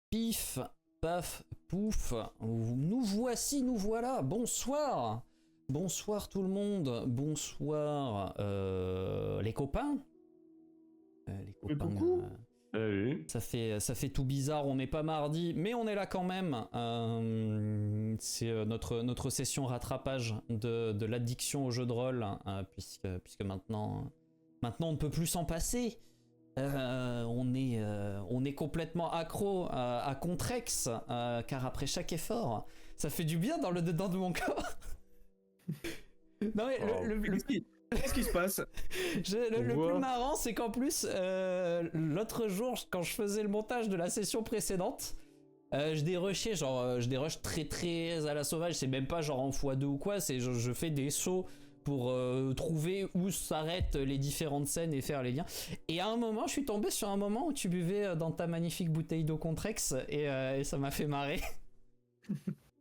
Pif, paf, pouf, nous voici, nous voilà, bonsoir. Bonsoir tout le monde, bonsoir les copains. Les copains, oui. ça fait tout bizarre, on n'est pas mardi, mais on est là quand même. C'est notre session rattrapage de l'addiction au jeu de rôle, puisque maintenant on ne peut plus s'en passer. On est complètement accro à Contrex, car après chaque effort, ça fait du bien dans le dedans de mon corps. Non mais qu'est-ce qui se passe? Le plus marrant, c'est qu'en plus, l'autre jour, quand je faisais le montage de la session précédente, je dérushais, je dérush très à la sauvage, c'est même pas genre en x2 ou quoi, c'est je fais des sauts pour trouver où s'arrêtent les différentes scènes et faire les liens. Et à un moment, je suis tombé sur un moment où tu buvais dans ta magnifique bouteille d'eau Contrex et ça m'a fait marrer.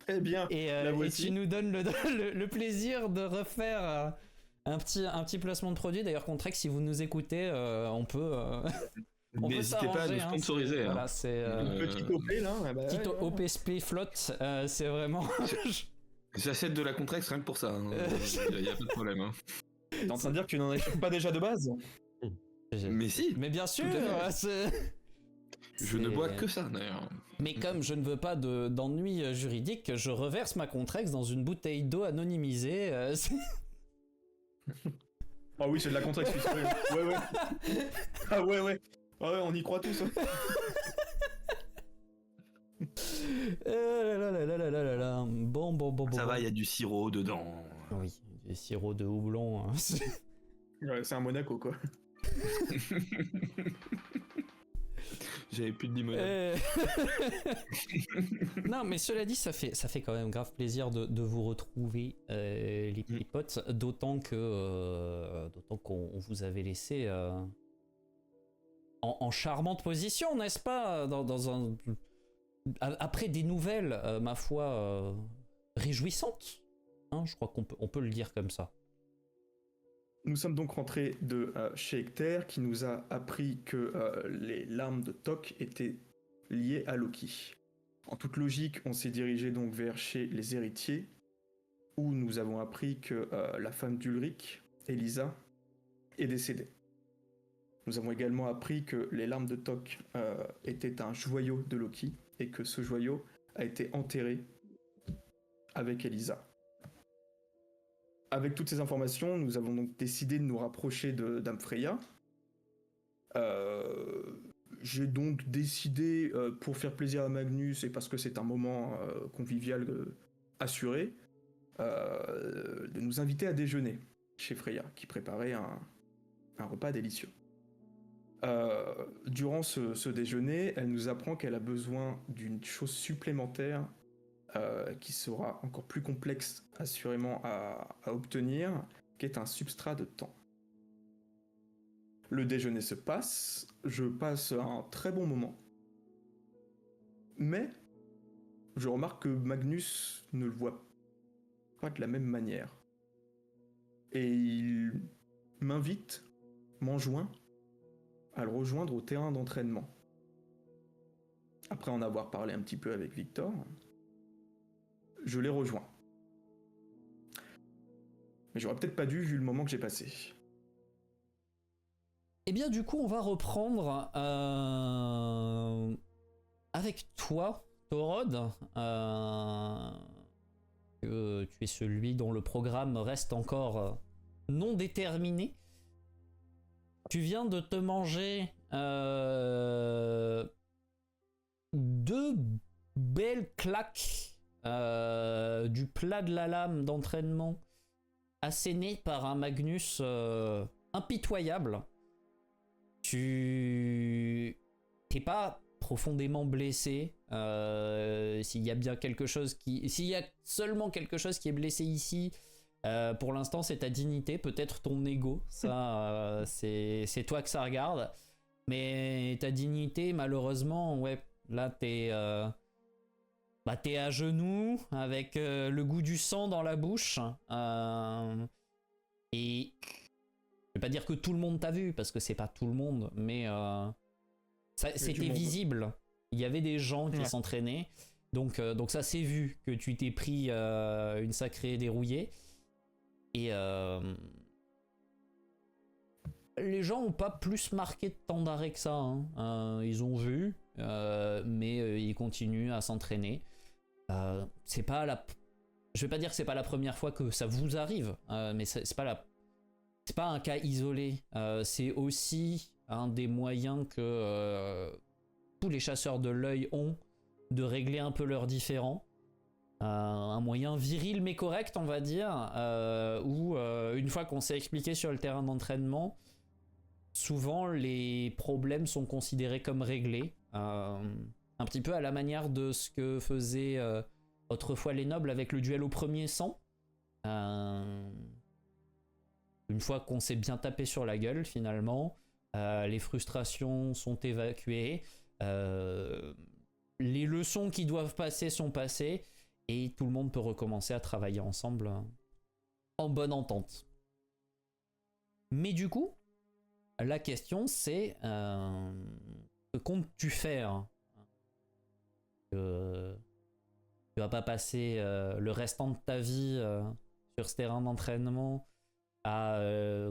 Très bien. Et tu nous donnes le plaisir de refaire un petit placement de produit. D'ailleurs, Contrex, si vous nous écoutez, on peut n'hésitez pas à nous sponsoriser. Voilà, c'est petit OP là. Petit OPSP flotte, c'est vraiment. J'achète de la Contrex rien que pour ça. Il y a pas de problème. Hein. T'es en train de dire que tu n'en achètes pas déjà de base? Mais si. Mais bien sûr. Je ne bois que ça d'ailleurs. Mais comme je ne veux pas d'ennui juridique, je reverse ma Contrex dans une bouteille d'eau anonymisée. Ah oui, c'est de la Contrex. Ouais. Ah ouais, on y croit tous. Bon. Ça va, il y a du sirop dedans. Oui, du sirop de houblon. Hein. Ouais, c'est un Monaco quoi. J'avais plus de limonade. Non, mais cela dit, ça fait quand même grave plaisir de vous retrouver, les petits potes, d'autant qu'on vous avait laissé en charmante position, n'est-ce pas, après des nouvelles, ma foi, réjouissantes. Hein, je crois qu'on peut le dire comme ça. Nous sommes donc rentrés de chez Hector, qui nous a appris que les larmes de Tok étaient liées à Loki. En toute logique, on s'est dirigé donc vers chez les héritiers, où nous avons appris que la femme d'Ulrich, Elisa, est décédée. Nous avons également appris que les larmes de Tok étaient un joyau de Loki, et que ce joyau a été enterré avec Elisa. Avec toutes ces informations, nous avons donc décidé de nous rapprocher de Dame Freya. J'ai donc décidé, pour faire plaisir à Magnus et parce que c'est un moment convivial assuré, de nous inviter à déjeuner chez Freya, qui préparait un repas délicieux. Durant ce déjeuner, elle nous apprend qu'elle a besoin d'une chose supplémentaire qui sera encore plus complexe assurément à obtenir, qui est un substrat de temps. Le déjeuner se passe, je passe un très bon moment, mais je remarque que Magnus ne le voit pas de la même manière. Et il m'enjoint à le rejoindre au terrain d'entraînement. Après en avoir parlé un petit peu avec Victor, je l'ai rejoint. Mais j'aurais peut-être pas dû vu le moment que j'ai passé. Eh bien du coup on va reprendre avec toi, Thorod, que tu es celui dont le programme reste encore non déterminé. Tu viens de te manger 2 belles claques du plat de la lame d'entraînement asséné par un Magnus impitoyable. Tu t'es pas profondément blessé. S'il y a seulement quelque chose qui est blessé ici, pour l'instant c'est ta dignité, peut-être ton ego, ça c'est toi que ça regarde. Mais ta dignité, malheureusement, ouais, là t'es à genoux avec le goût du sang dans la bouche. Et je vais pas dire que tout le monde t'a vu, parce que c'est pas tout le monde, mais c'était visible. il y avait des gens qui s'entraînaient. Donc ça s'est vu que tu t'es pris une sacrée dérouillée. Et les gens ont pas plus marqué de temps d'arrêt que ça. Hein. Ils ont vu, mais ils continuent à s'entraîner. C'est pas la... Je vais pas dire que c'est pas la première fois que ça vous arrive, mais c'est pas un cas isolé. C'est aussi un des moyens que tous les chasseurs de l'œil ont de régler un peu leurs différends. Un moyen viril mais correct, on va dire, où une fois qu'on s'est expliqué sur le terrain d'entraînement, souvent les problèmes sont considérés comme réglés. Un petit peu à la manière de ce que faisaient autrefois les nobles avec le duel au premier sang. Une fois qu'on s'est bien tapé sur la gueule, finalement, les frustrations sont évacuées, les leçons qui doivent passer sont passées, et tout le monde peut recommencer à travailler ensemble en bonne entente. Mais du coup, la question c'est que comptes-tu faire? Tu vas pas passer le restant de ta vie sur ce terrain d'entraînement à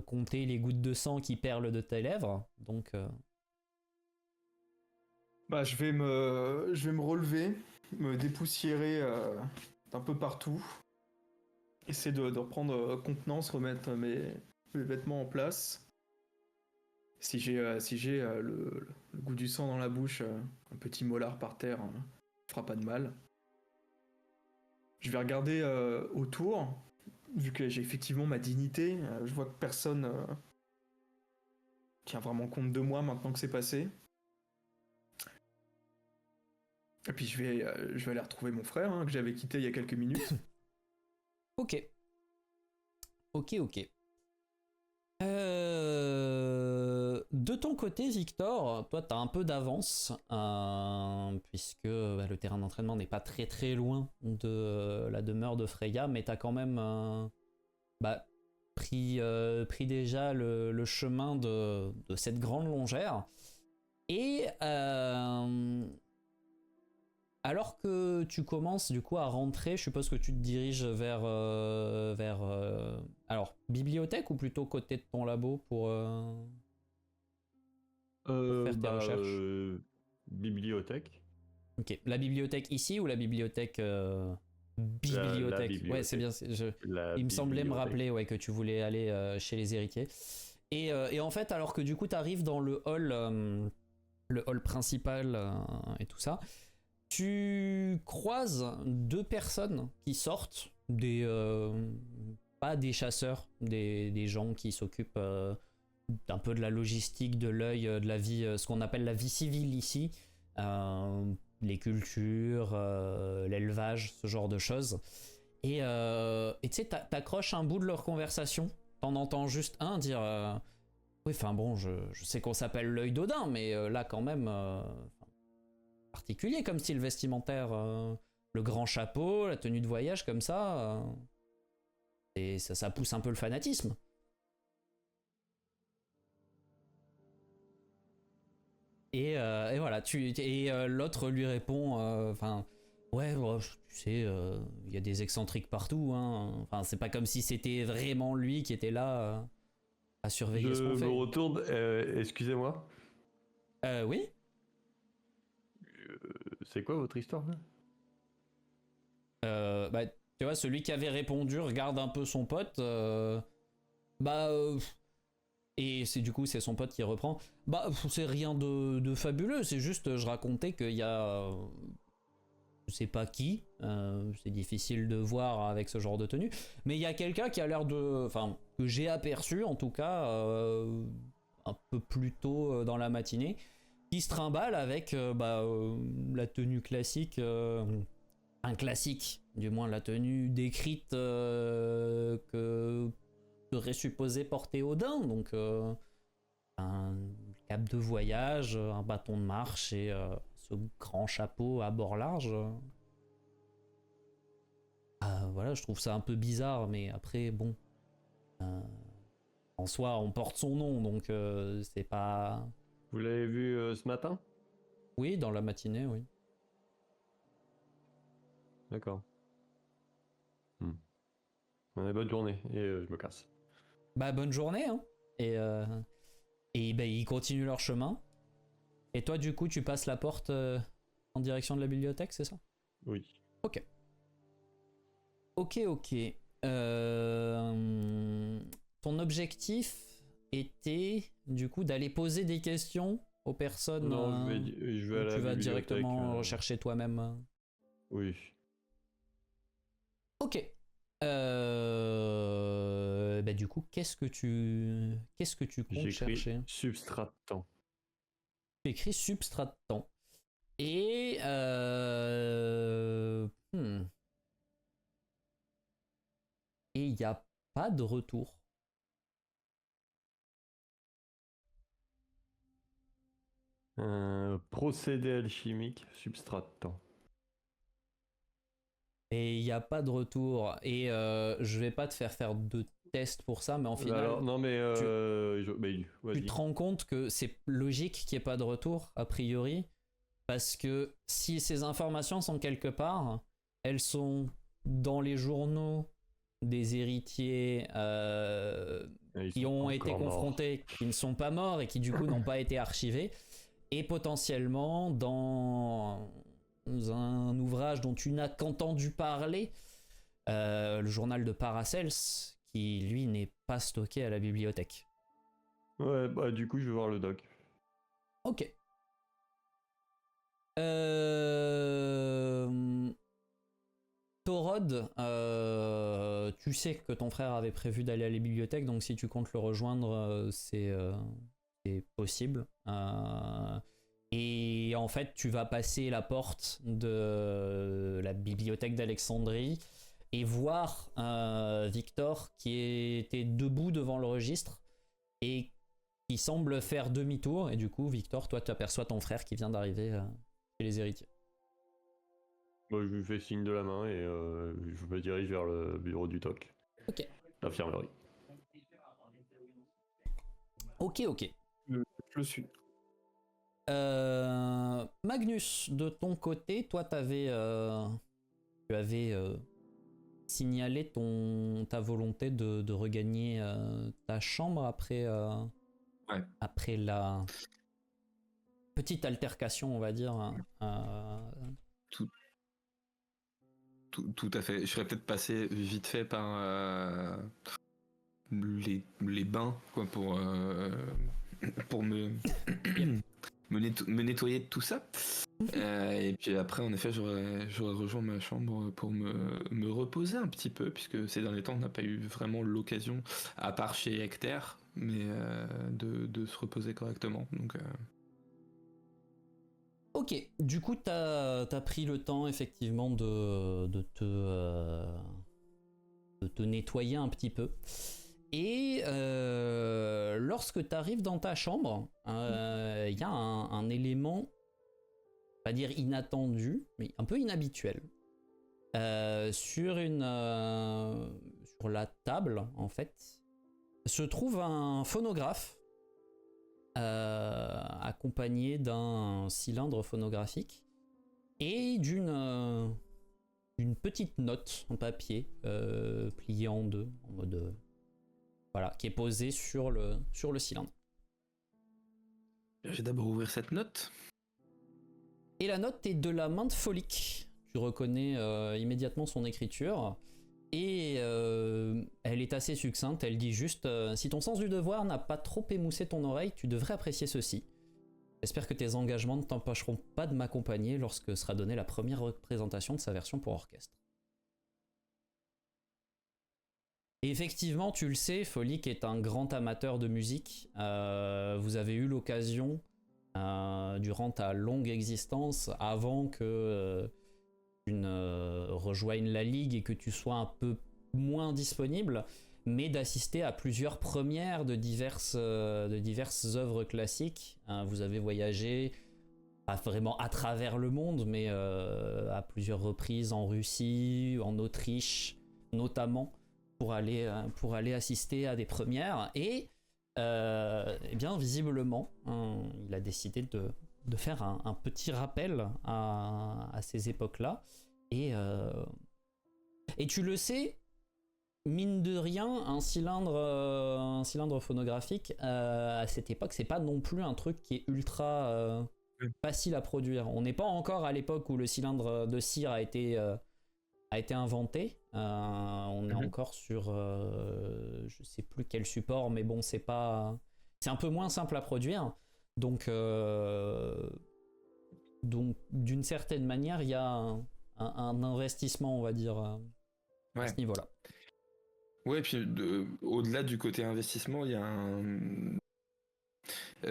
compter les gouttes de sang qui perlent de tes lèvres, donc je vais me relever, me dépoussiérer d'un peu partout, essayer de reprendre contenance, remettre mes vêtements en place. Si j'ai le goût du sang dans la bouche, un petit molar par terre, hein, fera pas de mal. Je vais regarder autour, vu que j'ai effectivement ma dignité. Je vois que personne tient vraiment compte de moi maintenant que c'est passé. Et puis je vais aller retrouver mon frère, hein, que j'avais quitté il y a quelques minutes. Ok. De ton côté, Victor, toi, t'as un peu d'avance, puisque le terrain d'entraînement n'est pas très très loin de la demeure de Freya, mais t'as quand même pris déjà le chemin de cette grande longère. Et alors que tu commences du coup à rentrer, je suppose que tu te diriges vers alors bibliothèque ou plutôt côté de ton labo pour faire tes recherches. Bibliothèque. Ok, la bibliothèque ici ou la bibliothèque bibliothèque. bibliothèque. Ouais, c'est bien. Il me semblait me rappeler que tu voulais aller chez les héritiers. Et en fait, alors que du coup tu arrives dans le hall principal et tout ça. Tu croises deux personnes qui sortent, pas des chasseurs, des gens qui s'occupent un peu de la logistique, de l'œil, de la vie, ce qu'on appelle la vie civile ici, les cultures, l'élevage, ce genre de choses. Et tu sais, t'accroches un bout de leur conversation, t'en entends juste un dire oui, enfin bon, je sais qu'on s'appelle l'œil d'Odin, mais là quand même... particulier comme style vestimentaire, le grand chapeau, la tenue de voyage comme ça, et ça pousse un peu le fanatisme. Et voilà, l'autre lui répond, ouais, tu sais, il y a des excentriques partout, hein. Enfin, c'est pas comme si c'était vraiment lui qui était là à surveiller ce qu'on fait. Je me retourne, excusez-moi. Oui. C'est quoi votre histoire là? Tu vois, celui qui avait répondu regarde un peu son pote. Et c'est son pote qui reprend. C'est rien de fabuleux. C'est juste, je racontais qu'il y a, je sais pas qui. C'est difficile de voir avec ce genre de tenue. Mais il y a quelqu'un qui a l'air que j'ai aperçu en tout cas un peu plus tôt dans la matinée, qui se trimballe avec la tenue classique, un classique, du moins la tenue décrite que serait supposé porter Odin, donc un cap de voyage, un bâton de marche et ce grand chapeau à bord large. Voilà, je trouve ça un peu bizarre, mais après, bon, en soi, on porte son nom, donc c'est pas... Vous l'avez vu ce matin? Oui, dans la matinée, oui. D'accord. Bonne journée et je me casse. Bah bonne journée, hein. Et bah, ils continuent leur chemin. Et toi, du coup, tu passes la porte en direction de la bibliothèque, c'est ça? Oui. Ok. Ok. Ton objectif était, du coup, d'aller poser des questions aux personnes. Non, je vais à ou la tu vas bibliothèque, directement rechercher toi-même. Oui. Ok. Bah du coup, qu'est-ce que tu comptes J'écris chercher? substrat de temps. Tu écris substrat de temps. Et et il n'y a pas de retour. Un procédé alchimique, substrat de temps. Et il n'y a pas de retour. Et je vais pas te faire de tests pour ça, mais en final, Alors, non, mais tu vas-y. te rends compte que c'est logique qu'il n'y ait pas de retour, a priori, parce que si ces informations sont quelque part, elles sont dans les journaux des héritiers Ils qui sont ont été encore morts. confrontés, qui ne sont pas morts et qui du coup n'ont pas été archivés, et potentiellement dans un ouvrage dont tu n'as qu'entendu parler, le journal de Paracels, qui lui n'est pas stocké à la bibliothèque. Ouais, bah du coup, je vais voir le doc. Ok. Torod, tu sais que ton frère avait prévu d'aller à la bibliothèque, donc si tu comptes le rejoindre, c'est possible. Et en fait, tu vas passer la porte de la bibliothèque d'Alexandrie et voir Victor qui était debout devant le registre et qui semble faire demi-tour. Et du coup, Victor, toi, tu aperçois ton frère qui vient d'arriver chez les héritiers. Moi, je lui fais signe de la main et je me dirige vers le bureau du doc. Ok. L'infirmerie. Ok. Je le suis. Magnus, de ton côté, toi, tu avais signalé ta volonté de regagner ta chambre après la petite altercation, on va dire. Tout à fait. Je serais peut-être passé vite fait par les bains, quoi, pour me me nettoyer de tout ça. Et puis après, en effet, j'aurais rejoint ma chambre pour me reposer un petit peu, puisque ces derniers temps, on n'a pas eu vraiment l'occasion, à part chez Hector, mais de se reposer correctement. Donc, Ok, du coup, t'as pris le temps, effectivement, de te nettoyer un petit peu. Et lorsque tu arrives dans ta chambre, il y a un élément, pas dire inattendu, mais un peu inhabituel. Sur la table, en fait, se trouve un phonographe accompagné d'un cylindre phonographique et d'une petite note en papier pliée en deux, en mode voilà, qui est posée sur le cylindre. je vais d'abord ouvrir cette note. Et la note est de la main de Folic. Tu reconnais immédiatement son écriture. Et elle est assez succincte. Elle dit juste si ton sens du devoir n'a pas trop émoussé ton oreille, tu devrais apprécier ceci. J'espère que tes engagements ne t'empêcheront pas de m'accompagner lorsque sera donnée la première représentation de sa version pour orchestre. Et effectivement, tu le sais, Folic est un grand amateur de musique. Vous avez eu l'occasion, durant ta longue existence, avant que tu ne rejoignes la Ligue et que tu sois un peu moins disponible, mais d'assister à plusieurs premières de diverses œuvres classiques. Vous avez voyagé, pas vraiment à travers le monde, mais à plusieurs reprises en Russie, en Autriche notamment, pour aller assister à des premières. Et eh bien visiblement, il a décidé faire un petit rappel à ces époques-là. Et tu le sais, mine de rien, un cylindre phonographique à cette époque, c'est pas non plus un truc qui est ultra facile à produire. On n'est pas encore à l'époque où le cylindre de cire a été inventé. On est encore sur je sais plus quel support, mais bon, c'est un peu moins simple à produire. Donc d'une certaine manière, il y a un investissement, on va dire, à ce niveau-là. Ouais, puis au-delà du côté investissement, il y a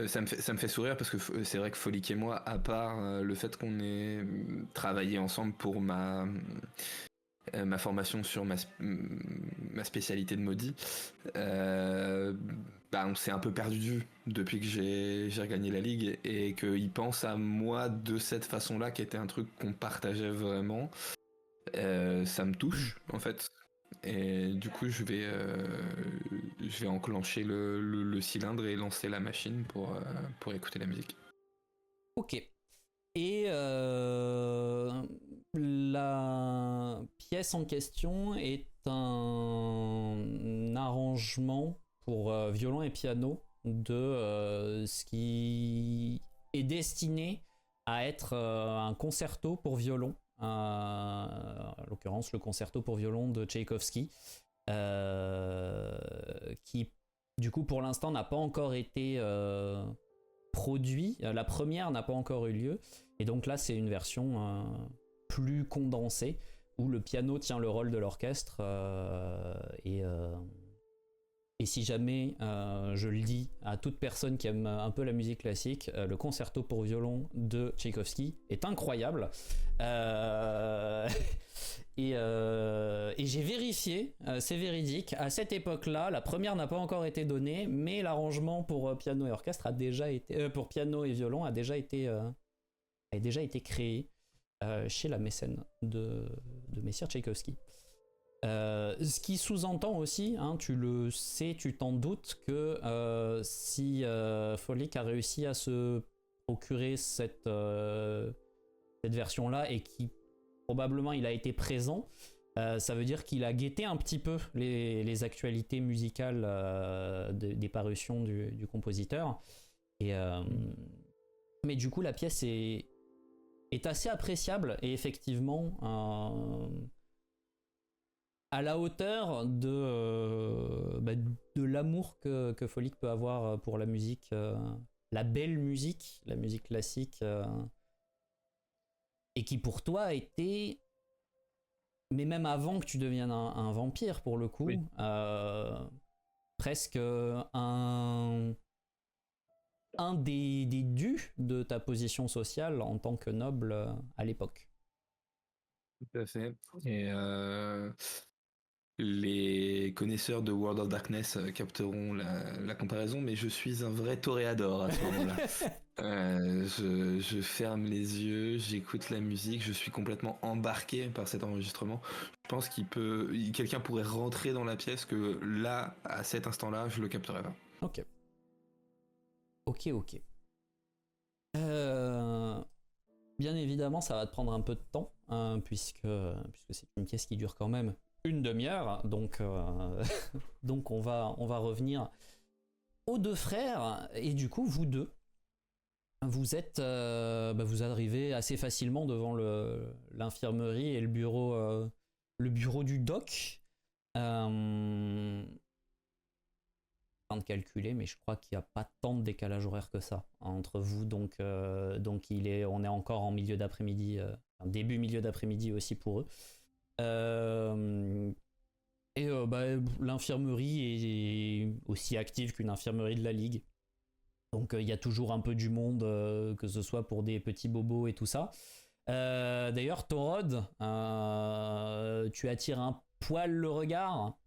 ça me fait sourire parce que c'est vrai que Folik et moi, à part le fait qu'on ait travaillé ensemble pour ma formation sur ma spécialité de maudit, on s'est un peu perdu de vue depuis que j'ai regagné la ligue, et qu'il pense à moi de cette façon-là, qui était un truc qu'on partageait vraiment. Ça me touche en fait, et du coup je vais enclencher le cylindre et lancer la machine pour écouter la musique. Ok. Et la pièce en question est un arrangement pour violon et piano de ce qui est destiné à être un concerto pour violon, en l'occurrence le concerto pour violon de Tchaïkovski, qui du coup pour l'instant n'a pas encore été produit. La première n'a pas encore eu lieu, et donc là c'est une version plus condensée où le piano tient le rôle de l'orchestre, et si jamais je le dis à toute personne qui aime un peu la musique classique, le concerto pour violon de Tchaïkovski est incroyable. Et j'ai vérifié, c'est véridique, à cette époque-là, la première n'a pas encore été donnée, mais l'arrangement pour piano et orchestre a déjà été, pour piano et violon a déjà été créé chez la mécène de Messire Tchaïkovski. Ce qui sous-entend aussi, hein, tu le sais, tu t'en doutes, que si Folik a réussi à se procurer cette version-là, et qui probablement il a été présent, ça veut dire qu'il a guetté un petit peu les actualités musicales des parutions du compositeur. Mais du coup la pièce est assez appréciable, et effectivement à la hauteur de l'amour que Folik peut avoir pour la musique, la belle musique, la musique classique, et qui pour toi a été, mais même avant que tu deviennes un vampire pour le coup, presque un des dus de ta position sociale en tant que noble à l'époque. Tout à fait. Et les connaisseurs de World of Darkness capteront la comparaison, mais je suis un vrai toréador à ce moment-là. Je ferme les yeux, j'écoute la musique, je suis complètement embarqué par cet enregistrement. Je pense quelqu'un pourrait rentrer dans la pièce, que là, à cet instant-là, je le capterais pas. Ok. Bien évidemment, ça va te prendre un peu de temps, hein, puisque c'est une pièce qui dure quand même une demi-heure, donc on va revenir aux deux frères. Et du coup, vous deux, vous arrivez assez facilement devant l'infirmerie et le bureau du doc. De calculer, mais je crois qu'il n'y a pas tant de décalage horaire que ça entre vous, donc on est encore en milieu d'après-midi, début milieu d'après-midi aussi pour eux. L'infirmerie est aussi active qu'une infirmerie de la Ligue, donc il y a toujours un peu du monde, que ce soit pour des petits bobos et tout ça. D'ailleurs, Thorod, tu attires un poil le regard,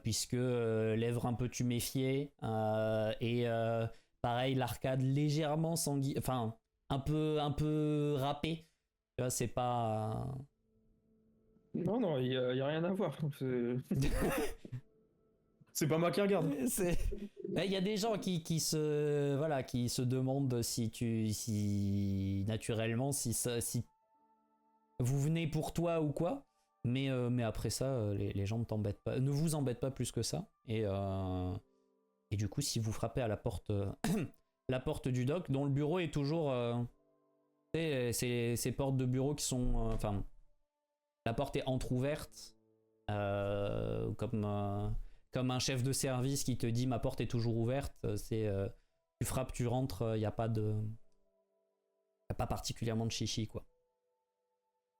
puisque lèvres un peu tuméfiées, et pareil, l'arcade légèrement sanguine, enfin un peu râpé. Tu vois, c'est pas. Non, il y a rien à voir. C'est pas moi qui regarde. Il y a des gens qui se demandent si naturellement, si vous venez pour toi ou quoi. Mais après ça, les gens ne vous embêtent pas plus que ça. Et du coup, si vous frappez à la porte, la porte du doc, dont le bureau est toujours, ces portes de bureau qui sont, la porte est entrouverte, comme un chef de service qui te dit ma porte est toujours ouverte. Tu frappes, tu rentres, il n'y a pas particulièrement de chichi, quoi.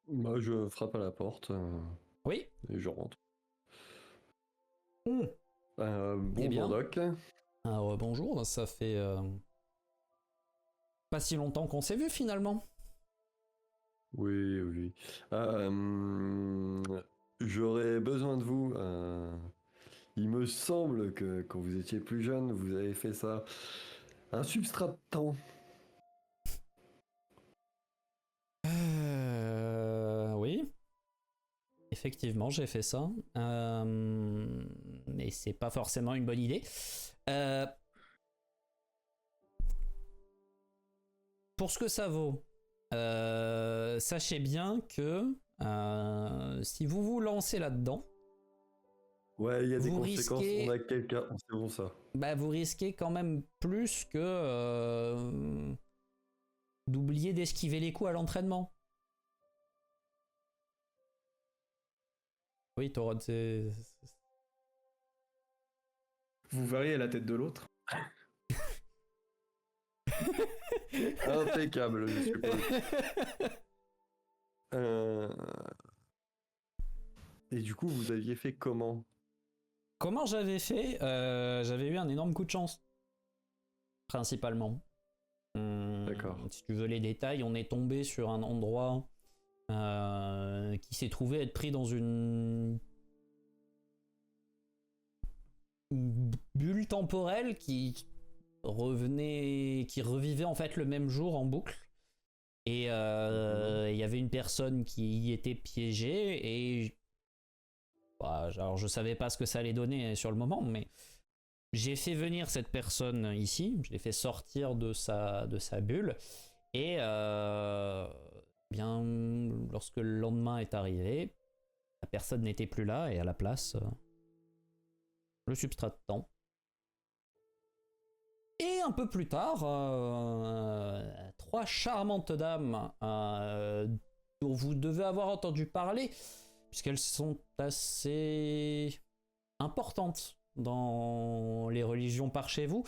Moi, je frappe à la porte Oui. et je rentre. Eh Bonjour bien. Doc. Alors, bonjour, ça fait pas si longtemps qu'on s'est vu finalement. Oui. J'aurais besoin de vous. Il me semble que quand vous étiez plus jeune, vous avez fait ça. Un substrat de temps. Oui. Effectivement, j'ai fait ça. Mais c'est pas forcément une bonne idée. Pour ce que ça vaut, sachez bien que si vous vous lancez là-dedans, Ouais, il y a des Vous conséquences. risquez- On a quelqu'un. C'est bon ça. vous risquez quand même plus que d'oublier d'esquiver les coups à l'entraînement. Oui, Torod, c'est... Vous variez la tête de l'autre. Impeccable, je suppose. Et du coup, vous aviez fait comment? Comment j'avais fait J'avais eu un énorme coup de chance. Principalement. D'accord. Si tu veux les détails, on est tombé sur un endroit qui s'est trouvé être pris dans une bulle temporelle qui revivait en fait le même jour en boucle. Et il y avait une personne qui y était piégée et alors je savais pas ce que ça allait donner sur le moment, mais j'ai fait venir cette personne ici, je l'ai fait sortir de sa bulle et bien lorsque le lendemain est arrivé, la personne n'était plus là et à la place le substrat de temps. Et un peu plus tard, 3 charmantes dames dont vous devez avoir entendu parler, puisqu'elles sont assez importantes dans les religions par chez vous,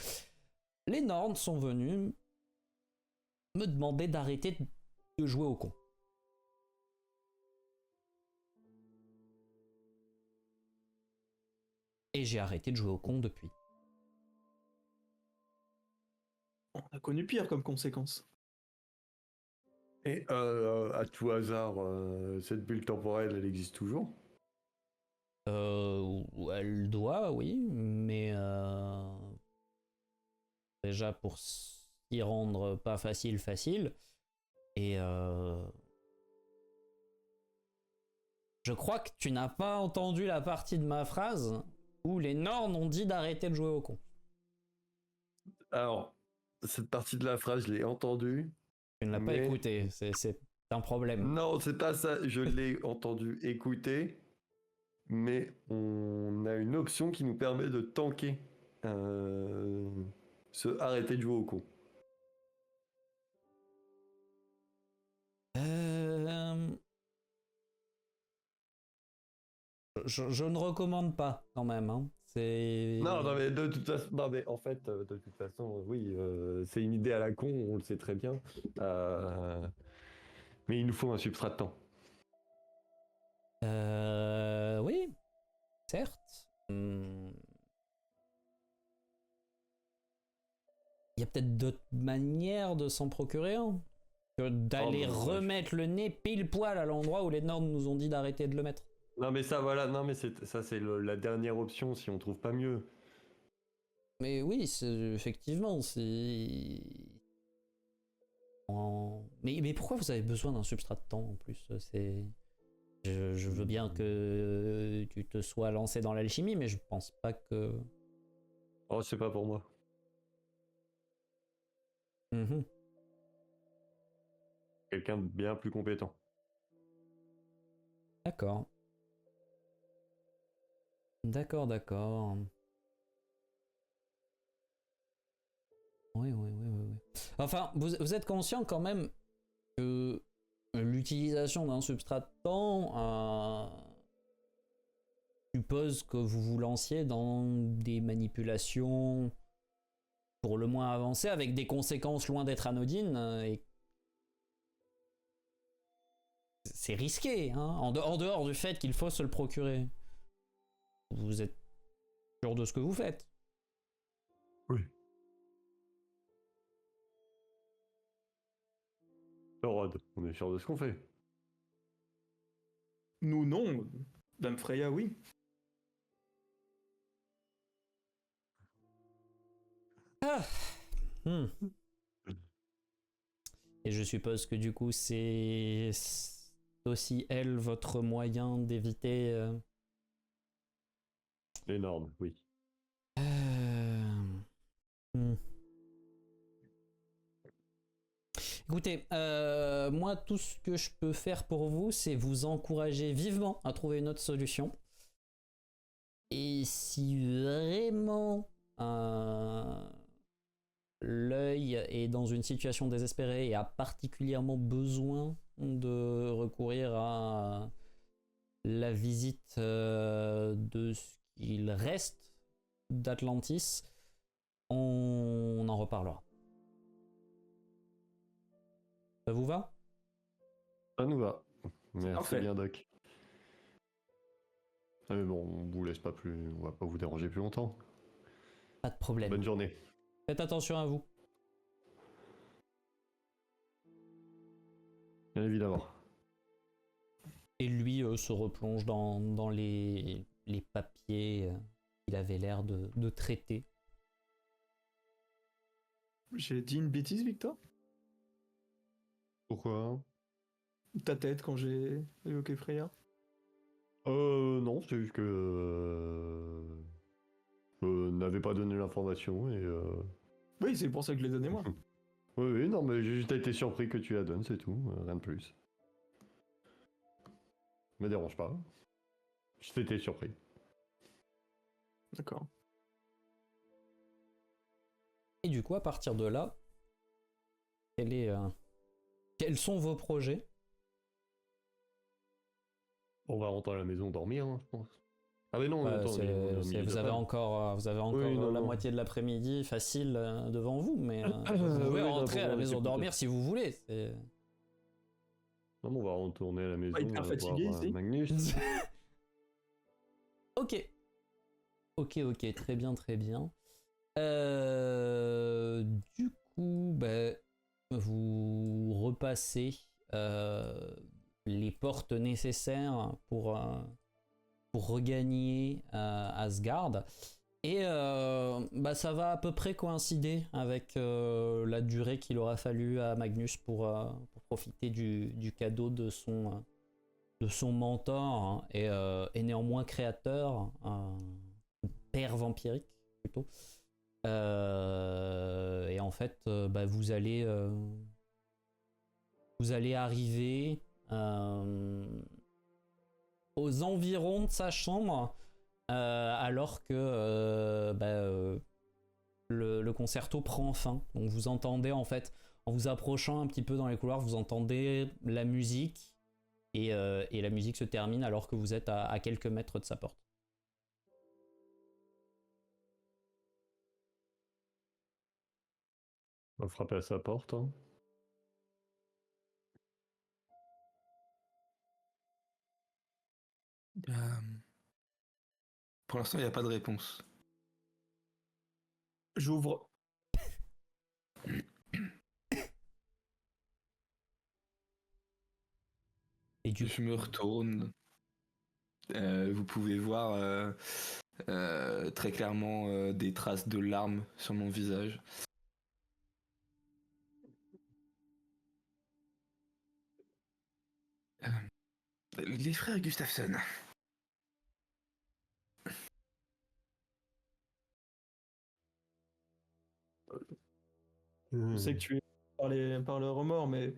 les Norns sont venus me demander d'arrêter de jouer au con. Et j'ai arrêté de jouer au con depuis. On a connu pire comme conséquence. Et à tout hasard, cette bulle temporelle, elle existe toujours? Elle doit, oui, mais déjà pour s'y rendre pas facile. Et je crois que tu n'as pas entendu la partie de ma phrase où les Norns ont dit d'arrêter de jouer au con. Alors, cette partie de la phrase, je l'ai entendue. Tu ne l'as pas écouté, c'est un problème. Non, c'est pas ça. Je l'ai entendu écouter, mais on a une option qui nous permet de tanker arrêter de jouer au con. Je ne recommande pas quand même. Hein. C'est... Non, mais de toute façon, en fait, de toute façon, oui, c'est une idée à la con, on le sait très bien. Mais il nous faut un substrat de temps. Oui, certes. Il y a peut-être d'autres manières de s'en procurer un que d'aller remettre le nez pile poil à l'endroit où les Norns nous ont dit d'arrêter de le mettre. Non mais ça voilà, non mais c'est la dernière option si on trouve pas mieux. Mais oui, effectivement, c'est... Mais pourquoi vous avez besoin d'un substrat de temps en plus? Je veux bien que tu te sois lancé dans l'alchimie, mais je pense pas que... Oh, c'est pas pour moi. Mhm. Quelqu'un de bien plus compétent. D'accord. D'accord. Oui. Enfin, vous êtes conscient quand même que l'utilisation d'un substrat de temps suppose que vous vous lanciez dans des manipulations pour le moins avancées avec des conséquences loin d'être anodines et c'est risqué, hein, en dehors du fait qu'il faut se le procurer. Vous êtes sûr de ce que vous faites? Oui. Rod, on est sûr de ce qu'on fait. Nous, non. Dame Freya, oui. Hmm. Et je suppose que du coup, c'est aussi elle votre moyen d'éviter. Les normes, oui. Hmm. Écoutez, moi, tout ce que je peux faire pour vous, c'est vous encourager vivement à trouver une autre solution. Et si vraiment l'œil est dans une situation désespérée et a particulièrement besoin de recourir à la visite de ce qu'il reste d'Atlantis, on en reparlera. Ça vous va? Ça nous va. Merci Parfait. bien, Doc. Ah, mais bon, on vous laisse pas plus. On va pas vous déranger plus longtemps. Pas de problème. Bonne journée. Faites attention à vous. Bien évidemment. Et lui se replonge dans les papiers qu'il avait l'air de traiter. J'ai dit une bêtise, Victor? Pourquoi? Ta tête quand j'ai évoqué Freya? Non, c'est juste que. Je n'avais pas donné l'information et. Oui, c'est pour ça que je l'ai donné moi. Oui, non, mais j'ai juste été surpris que tu la donnes, c'est tout. Rien de plus. Me dérange pas. J'ai été surpris. D'accord. Et du coup, à partir de là, quels sont vos projets? On va rentrer à la maison dormir, hein, je pense. Ah mais non, attends, Vous avez encore Oui, non, la non. moitié de l'après-midi facile devant vous, mais vous pouvez Oui, non, rentrer à la bon, maison c'est dormir plutôt- si vous voulez. Non, mais on va retourner à la maison. hyper fatigué, voir, ici. Ok. Magnus. Ok, très bien. Du coup, vous repassez les portes nécessaires pour regagner Asgard. Et ça va à peu près coïncider avec la durée qu'il aura fallu à Magnus pour profiter du cadeau de son mentor, hein, et néanmoins créateur, père vampirique plutôt. Et en fait, vous allez arriver aux environs de sa chambre, alors que le concerto prend fin. Donc vous entendez, en fait, en vous approchant un petit peu dans les couloirs, vous entendez la musique, et la musique se termine alors que vous êtes à quelques mètres de sa porte. On va frapper à sa porte. Hein. Pour l'instant, il n'y a pas de réponse. J'ouvre. Et du Je me retourne. Vous pouvez voir très clairement des traces de larmes sur mon visage. Les frères Gustafsson. Je sais que tu es par le remords, mais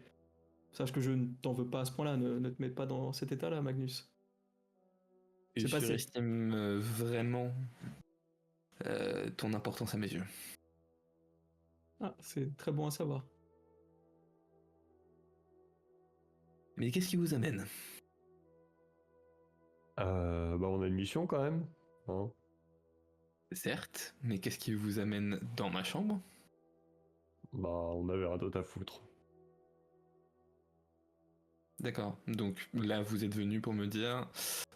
sache que je ne t'en veux pas à ce point-là. Ne te mets pas dans cet état-là, Magnus. Je C'est passé. surestime vraiment ton importance à mes yeux. Ah, c'est très bon à savoir. Mais qu'est-ce qui vous amène? On a une mission quand même. Hein. Certes, mais qu'est-ce qui vous amène dans ma chambre? On avait rien d'autre à foutre. D'accord, donc là vous êtes venu pour me dire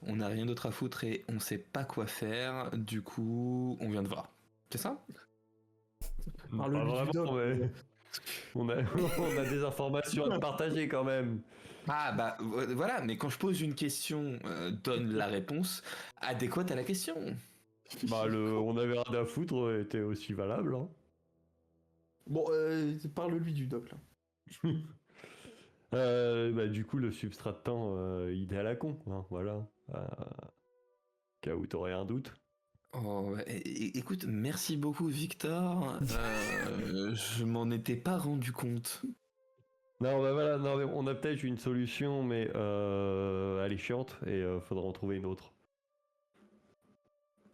on n'a rien d'autre à foutre et on sait pas quoi faire, du coup on vient de voir. C'est ça? Par le Pas lui du vraiment, doc. mais on a, on a des informations à partager quand même. Ah bah voilà, mais quand je pose une question, donne la réponse adéquate à la question. On avait rien à foutre était aussi valable. Hein. Bon, parle-lui du doc, là. Du coup, le substrat de temps, il est à la con. Hein, voilà. Cas où t'aurais un doute. Oh, écoute, merci beaucoup Victor, je m'en étais pas rendu compte. Non, voilà, non, mais on a peut-être une solution, mais elle est chiante et faudra en trouver une autre.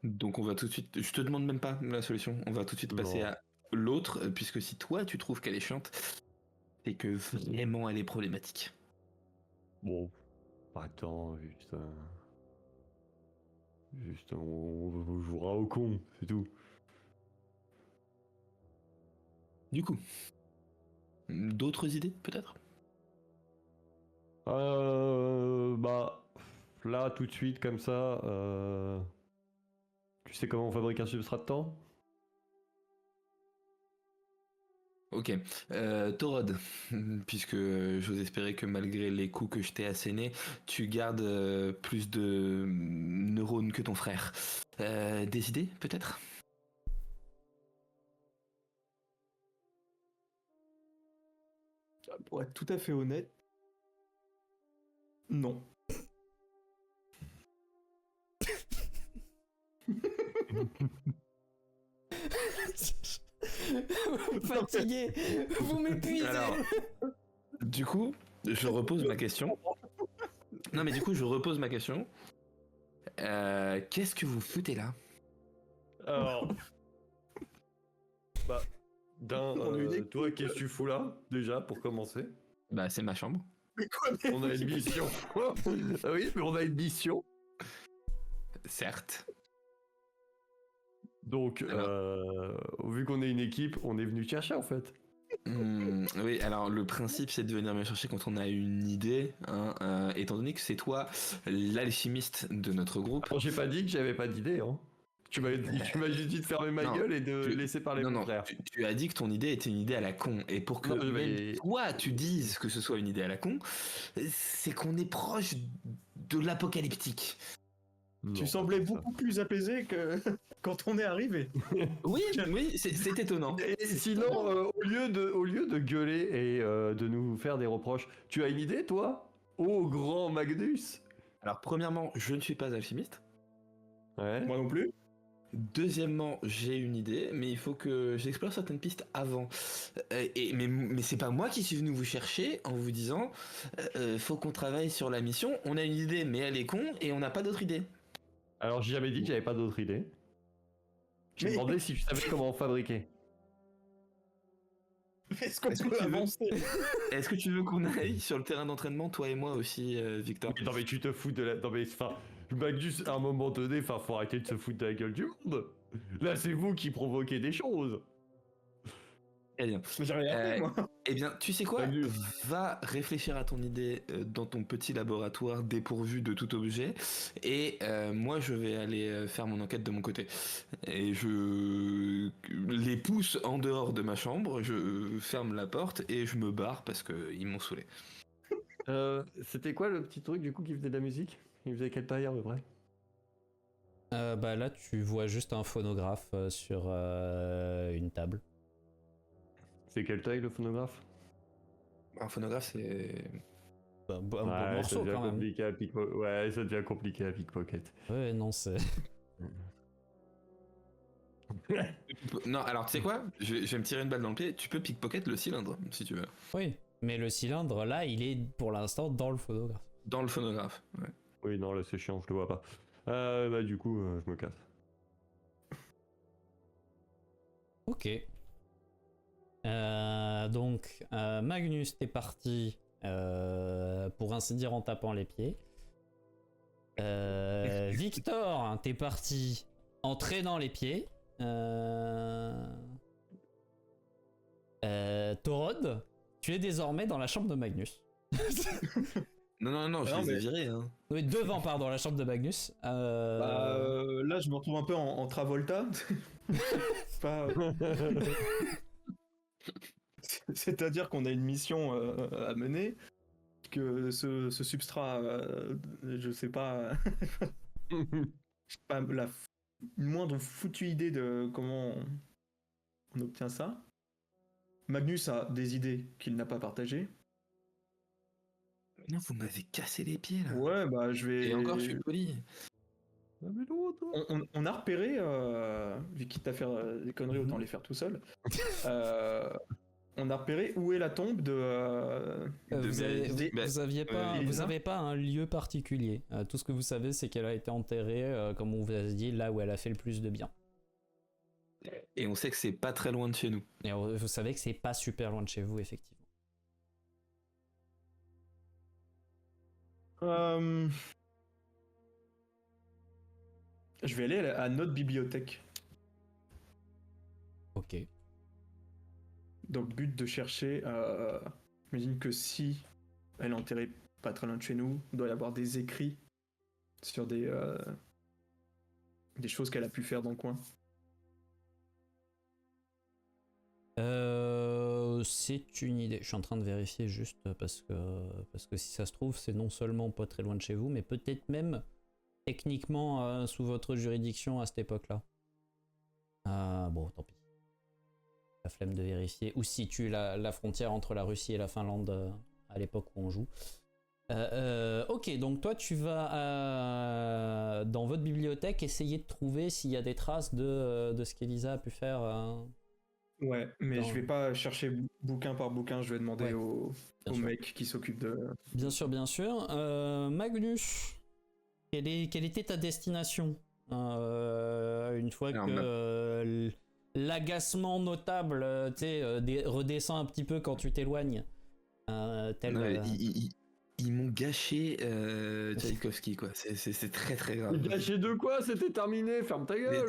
Donc on va tout de suite, je te demande même pas la solution, on va tout de suite passer Non. à l'autre, puisque si toi tu trouves qu'elle est chiante, c'est que vraiment elle est problématique. Bon, attends, juste on jouera au con, c'est tout. Du coup, d'autres idées peut-être? Là, tout de suite, comme ça, tu sais comment on fabrique un substrat de temps? Ok, Torod, puisque j'ose espérer que malgré les coups que je t'ai assénés, tu gardes plus de neurones que ton frère. Des idées peut-être? Pour être tout à fait honnête, non. Fatigué, vous m'épuisez. Alors, du coup, je repose ma question. Non mais du coup, je repose ma question. Qu'est-ce que vous foutez là? Alors, toi, qu'est-ce que tu fous là, déjà, pour commencer? Bah c'est ma chambre. Mais quoi, On a une mission. Ah oui, mais on a une mission. Certes. Donc, vu qu'on est une équipe, on est venu te chercher en fait. Oui, alors le principe c'est de venir me chercher quand on a une idée, hein, étant donné que c'est toi l'alchimiste de notre groupe. Alors, j'ai pas dit que j'avais pas d'idée. Hein. Tu m'as juste dit de fermer ma Non, gueule et de laisser parler mon frère. tu as dit que ton idée était une idée à la con, et pour que Non, même toi tu dises que ce soit une idée à la con, c'est qu'on est proche de l'apocalyptique. Tu Non, semblais pas ça. beaucoup plus apaisé que quand on est arrivé. Oui, oui, c'est étonnant. Et sinon, au lieu de gueuler et de nous faire des reproches, tu as une idée, toi? Oh, grand Magnus! Alors premièrement, je ne suis pas alchimiste. Ouais. Moi non plus. Deuxièmement, j'ai une idée, mais il faut que j'explore certaines pistes avant. Mais c'est pas moi qui suis venu vous chercher en vous disant faut qu'on travaille sur la mission. On a une idée, mais elle est con et on n'a pas d'autre idée. Alors, j'ai jamais dit que j'avais pas d'autre idée. J'ai demandé si tu savais comment fabriquer. Est-ce qu'on Est-ce que peut tu veux avancer? Est-ce que tu veux qu'on aille sur le terrain d'entraînement, toi et moi aussi, Victor? Non, mais tu te fous de la. Non, mais enfin, Magnus, à un moment donné, faut arrêter de se foutre de la gueule du monde. Là, c'est vous qui provoquez des choses. Très bien. Mais j'ai rien fait, moi. Eh bien, tu sais quoi? Magnus. Va réfléchir à ton idée dans ton petit laboratoire dépourvu de tout objet. Et moi, je vais aller faire mon enquête de mon côté. Et je les pousse en dehors de ma chambre, je ferme la porte et je me barre parce qu'ils m'ont saoulé. C'était quoi le petit truc du coup qui faisait de la musique? Il faisait quelle taille à peu près? Là, tu vois juste un phonographe sur une table. C'est quelle taille le phonographe? Un phonographe, c'est... Un beau Ouais, morceau ça devient quand même. compliqué à ouais, ça devient compliqué à pickpocket. Ouais, non, c'est. Non, alors tu sais quoi, je vais me tirer une balle dans le pied. Tu peux pickpocket le cylindre si tu veux. Oui, mais le cylindre là, il est pour l'instant dans le photographe. Dans le phonographe. Ouais. Oui, non, là c'est chiant, je le vois pas. Bah du coup, je me casse. Ok. Donc, Magnus, t'es parti, pour ainsi dire, en tapant les pieds. Victor, t'es parti en traînant les pieds. Torod, tu es désormais dans la chambre de Magnus. Non, je Non, les ai mais- virés. Hein. Oui, devant, pardon, la chambre de Magnus. Là, je me retrouve un peu en Travolta. Pas- C'est-à-dire qu'on a une mission à mener, que ce substrat, je sais pas, pas une moindre foutue idée de comment on obtient ça. Magnus a des idées qu'il n'a pas partagées. Non, vous m'avez cassé les pieds là. Ouais, bah je vais. Et encore, je suis poli. Ah, mais l'autre. On a repéré, vu qu'il t'a fait des conneries, autant les faire tout seul. On a repéré où est la tombe de. Vous Elisa. avez pas un lieu particulier. Tout ce que vous savez, c'est qu'elle a été enterrée, comme on vous a dit, là où elle a fait le plus de bien. Et on sait que c'est pas très loin de chez nous. Et vous savez que c'est pas super loin de chez vous, effectivement. Je vais aller à notre bibliothèque. Ok. Dans le but de chercher. J'imagine que si elle est enterrée pas très loin de chez nous, il doit y avoir des écrits sur des choses qu'elle a pu faire dans le coin. C'est une idée. Je suis en train de vérifier juste parce que si ça se trouve, c'est non seulement pas très loin de chez vous, mais peut-être même techniquement sous votre juridiction à cette époque-là. Bon, tant pis. La flemme de vérifier où se situe la frontière entre la Russie et la Finlande à l'époque où on joue. Ok, donc toi tu vas dans votre bibliothèque essayer de trouver s'il y a des traces de ce qu'Elisa a pu faire. Ouais, mais je vais pas chercher bouquin par bouquin, je vais demander au sûr. mec qui s'occupe de. Bien sûr, bien sûr. Magnus, quelle était ta destination une fois Alors, que l'agacement notable redescend un petit peu quand tu t'éloignes Ils m'ont gâché Tchaïkovski, quoi. C'est très très grave. Gâché de quoi? C'était terminé, ferme ta gueule.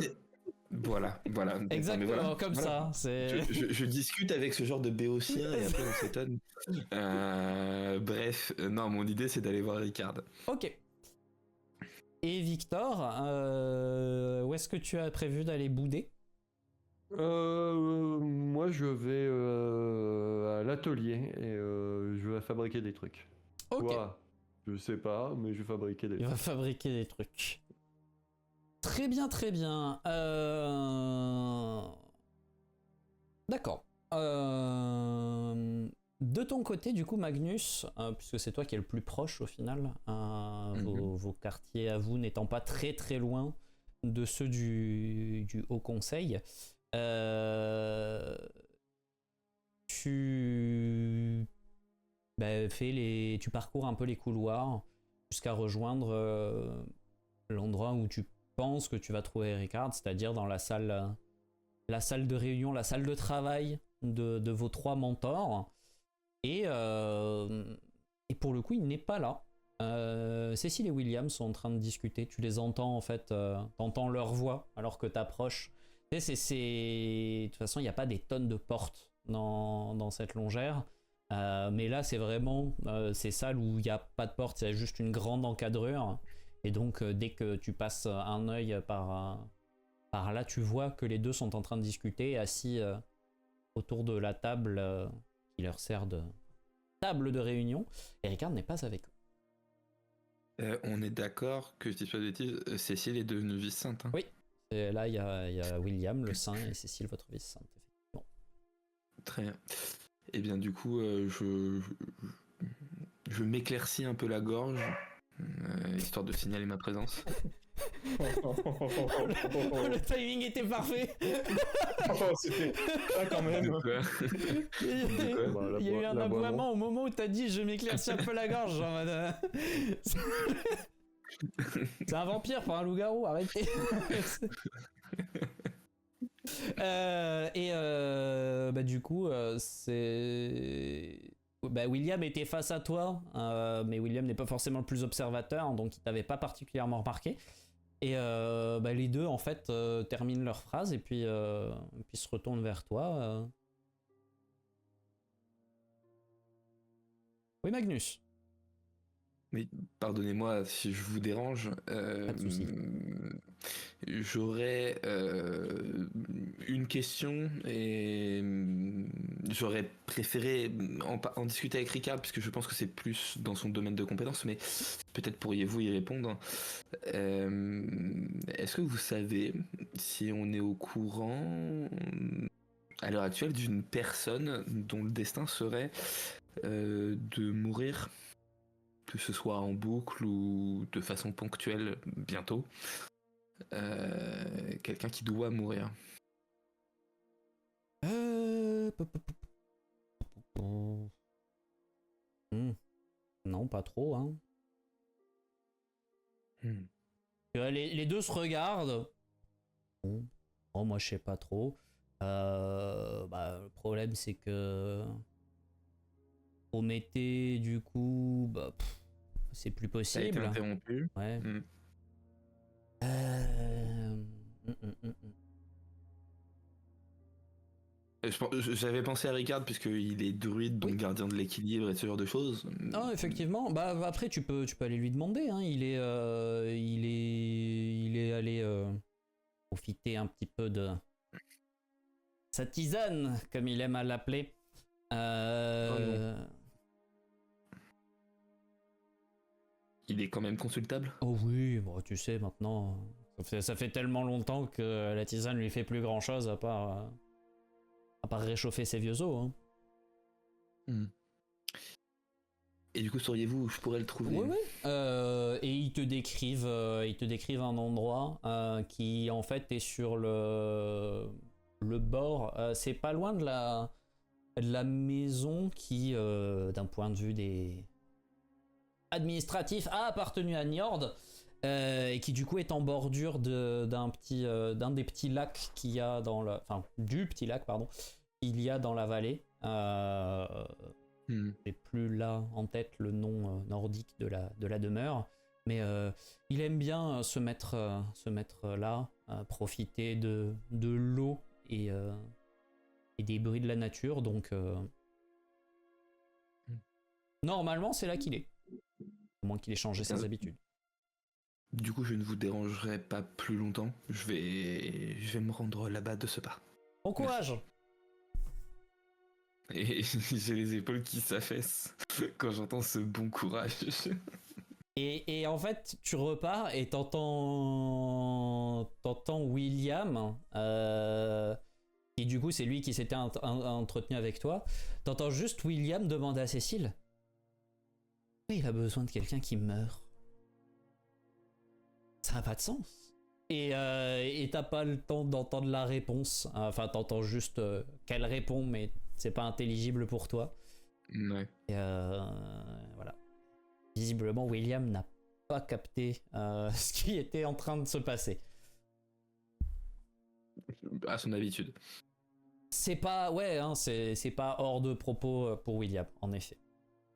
Voilà. Donc, Exactement, mais voilà, comme voilà. ça. C'est... Je discute avec ce genre de béotien et après on s'étonne. Bref, non, mon idée c'est d'aller voir Ricard. Ok. Et Victor, où est-ce que tu as prévu d'aller bouder? Moi je vais à l'atelier et je vais fabriquer des trucs. Ok. Quoi? Je sais pas, mais je vais fabriquer des Il trucs. va fabriquer des trucs. Très bien, très bien. D'accord. De ton côté, du coup, Magnus, puisque c'est toi qui es le plus proche au final, vos quartiers à vous n'étant pas très très loin de ceux du Haut Conseil, tu parcours un peu les couloirs jusqu'à rejoindre l'endroit où tu penses que tu vas trouver Ricard, c'est-à-dire dans la salle de réunion, la salle de travail de vos trois mentors. Et pour le coup, il n'est pas là. Cécile et William sont en train de discuter. Tu les entends en fait, t'entends leur voix alors que t'approches. Tu sais, de toute façon, il n'y a pas des tonnes de portes dans cette longère. Mais là, c'est vraiment ces salles où il n'y a pas de porte, il y a juste une grande encadrure. Et donc, dès que tu passes un œil par là, tu vois que les deux sont en train de discuter, assis autour de la table qui leur sert de table de réunion. Et Ricard n'est pas avec eux. On est d'accord que je dis pas de bêtises, Cécile est devenue vice-sainte. Hein. Oui. Et là, il y a William, le saint, et Cécile, votre vice-sainte, effectivement. Très bien. Et bien du coup, je m'éclaircis un peu la gorge histoire de signaler ma présence. Le timing était parfait. C'était ça quand même. De quoi Il y a eu un aboiement au moment où t'as dit je m'éclaircis un peu la gorge. Genre, en mode, c'est un vampire, pas un loup-garou, arrêtez. Bah, du coup, c'est. Bah, William était face à toi, mais William n'est pas forcément le plus observateur, donc il t'avait pas particulièrement remarqué. Et bah, les deux, en fait, terminent leur phrase et puis se retournent vers toi. Oui, Magnus. Oui, pardonnez-moi si je vous dérange. Pas de souci. J'aurais une question et j'aurais préféré en discuter avec Ricard puisque je pense que c'est plus dans son domaine de compétences, mais peut-être pourriez-vous y répondre. Est-ce que vous savez si on est au courant à l'heure actuelle d'une personne dont le destin serait de mourir, que ce soit en boucle ou de façon ponctuelle bientôt? Quelqu'un qui doit mourir. Non, pas trop, hein. Les deux se regardent. Bon. Oh, moi je sais pas trop. Bah, le problème c'est que Prométhée, du coup, bah, c'est plus Ça a été possible. interrompu. Ouais. J'avais pensé à Ricard puisqu'il est druide, donc gardien de l'équilibre et ce genre de choses. Ah, effectivement. Bah, après, tu peux aller lui demander. Hein. Il est allé profiter un petit peu de sa tisane, comme il aime à l'appeler. Il est quand même consultable. Oh oui, bon, tu sais, maintenant, ça fait tellement longtemps que la tisane lui fait plus grand chose à part réchauffer ses vieux os. Hein. Et du coup, sauriez-vous où je pourrais le trouver? Oui, oui. Et ils te décrivent un endroit qui en fait est sur le bord. C'est pas loin de la maison qui, d'un point de vue des administratifs, a appartenu à Njord. Et qui du coup est en bordure d'un des petits lacs qu'il y a dans du petit lac, pardon, qu'il y a dans la vallée. J'ai plus là en tête le nom nordique de la demeure, mais il aime bien se mettre là, profiter de l'eau et des bruits de la nature, donc normalement c'est là qu'il est, à moins qu'il ait changé ses habitudes. Du coup, je ne vous dérangerai pas plus longtemps. Je vais me rendre là-bas de ce pas. Bon courage. Et j'ai les épaules qui s'affaissent quand j'entends ce bon courage. Et en fait, tu repars et t'entends William, et du coup c'est lui qui s'était entretenu avec toi. T'entends juste William demander à Cécile: oui, il a besoin de quelqu'un qui meurt. Ça n'a pas de sens. Et t'as pas le temps d'entendre la réponse. Enfin, t'entends juste qu'elle répond, mais c'est pas intelligible pour toi. Ouais. Et voilà. Visiblement, William n'a pas capté ce qui était en train de se passer. À son habitude. C'est pas, ouais, hein, c'est pas hors de propos pour William, en effet.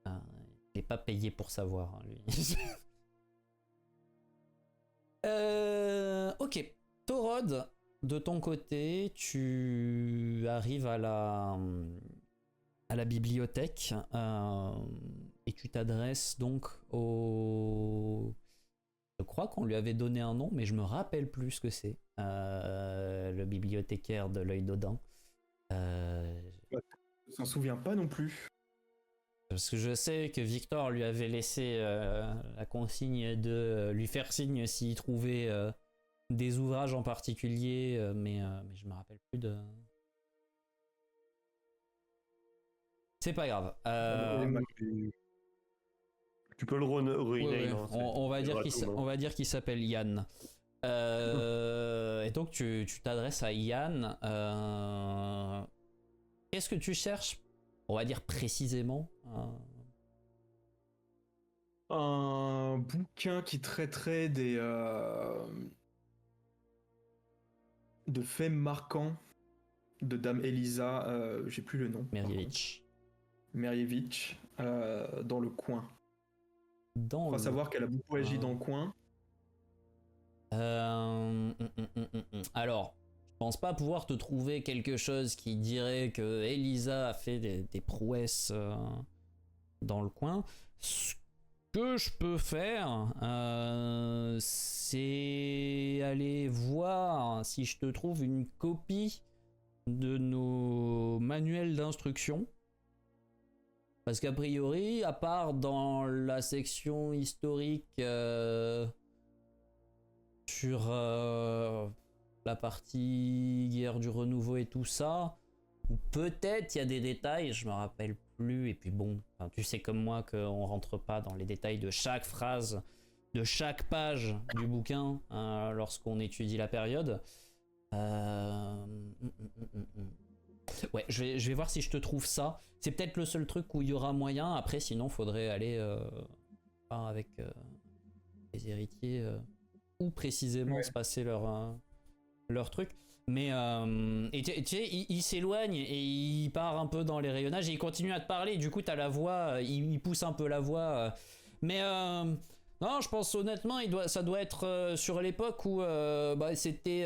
Il n'est pas payé pour savoir, hein, lui. Ok. Torod, de ton côté, tu arrives à la bibliothèque et tu t'adresses donc au... Je crois qu'on lui avait donné un nom, mais je me rappelle plus ce que c'est. Le bibliothécaire de l'œil d'Odin. Je s'en souviens pas non plus. Parce que je sais que Victor lui avait laissé la consigne de lui faire signe s'il trouvait des ouvrages en particulier, mais je me rappelle plus de... C'est pas grave. Tu peux le rename. Ouais, on va dire qu'il s'appelle Yann. Et donc tu t'adresses à Yann. Qu'est-ce que tu cherches, on va dire précisément? Un bouquin qui traiterait de faits marquants de Dame Elisa, j'ai plus le nom. Merievich, dans le coin. On va savoir qu'elle a beaucoup agi dans le coin. Alors, je pense pas pouvoir te trouver quelque chose qui dirait que Elisa a fait des prouesses dans le coin. Ce que je peux faire, c'est aller voir si je te trouve une copie de nos manuels d'instruction. Parce qu'a priori, à part dans la section historique sur la partie guerre du renouveau et tout ça, ou peut-être il y a des détails, je me rappelle plus, et puis bon, tu sais comme moi qu'on rentre pas dans les détails de chaque phrase, de chaque page du bouquin lorsqu'on étudie la période. Ouais, je vais voir si je te trouve ça. C'est peut-être le seul truc où il y aura moyen. Après, sinon, faudrait aller avec les héritiers où précisément se passer leur truc. Mais tu sais, il s'éloigne et il part un peu dans les rayonnages et il continue à te parler. Du coup, t'as la voix, il pousse un peu la voix. Mais non, je pense honnêtement, ça doit être sur l'époque où c'était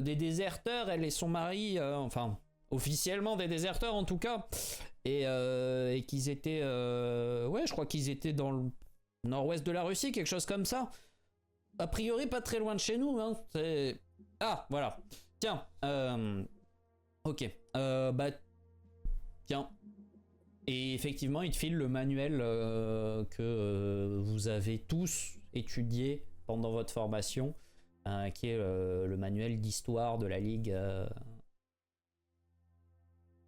des déserteurs, elle et son mari, enfin officiellement des déserteurs en tout cas, et qu'ils étaient, ouais, je crois qu'ils étaient dans le nord-ouest de la Russie, quelque chose comme ça. A priori, pas très loin de chez nous. Hein. Ah, voilà. Tiens, ok. Tiens. Et effectivement, il te file le manuel que vous avez tous étudié pendant votre formation, qui est le manuel d'histoire de la Ligue,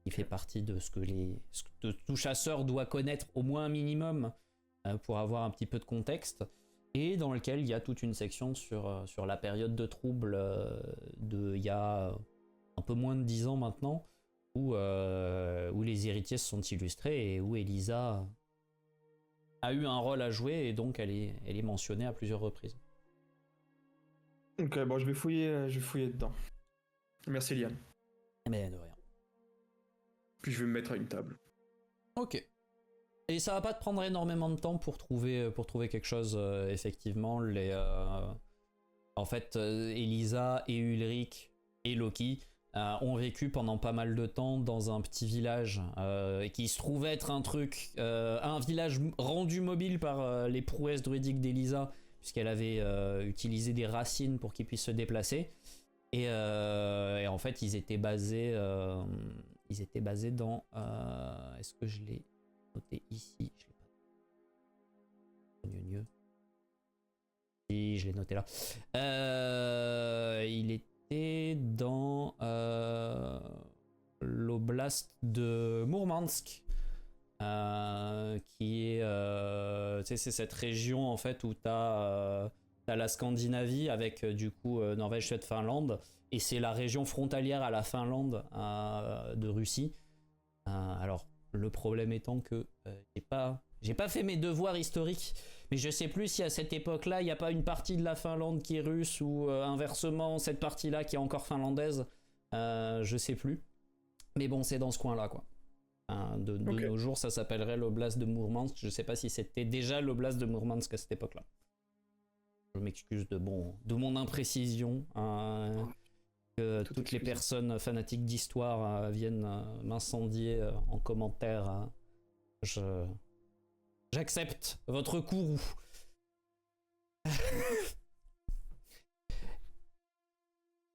qui fait partie de ce que tout chasseur doit connaître au moins un minimum pour avoir un petit peu de contexte, et dans lequel il y a toute une section sur la période de trouble il y a un peu moins de 10 ans maintenant, où les héritiers se sont illustrés et où Elisa a eu un rôle à jouer, et donc elle est mentionnée à plusieurs reprises. Ok, bon, je vais fouiller dedans. Merci Liane. Mais de rien. Puis je vais me mettre à une table. Ok. Et ça va pas te prendre énormément de temps pour trouver quelque chose, effectivement. En fait, Elisa et Ulrich et Loki ont vécu pendant pas mal de temps dans un petit village qui se trouve être un village rendu mobile par les prouesses druidiques d'Elisa, puisqu'elle avait utilisé des racines pour qu'ils puissent se déplacer. Et en fait, ils étaient basés dans... Est-ce que je l'ai noté ici? Je l'ai pas. Si, je l'ai noté là. Il était dans l'oblast de Mourmansk, qui est c'est cette région en fait où t'as la Scandinavie avec du coup Norvège, Suède, Finlande, et c'est la région frontalière à la Finlande de Russie. Alors le problème étant que j'ai pas fait mes devoirs historiques, mais je sais plus si à cette époque-là il n'y a pas une partie de la Finlande qui est russe, ou inversement cette partie-là qui est encore finlandaise. Je sais plus. Mais bon, c'est dans ce coin-là, quoi. De okay. Nos jours, ça s'appellerait l'oblast de Mourmansk. Je sais pas si c'était déjà l'oblast de Mourmansk à cette époque-là. Je m'excuse de mon imprécision. Que toutes les personnes fanatiques d'histoire viennent m'incendier en commentaire. J'accepte votre courroux.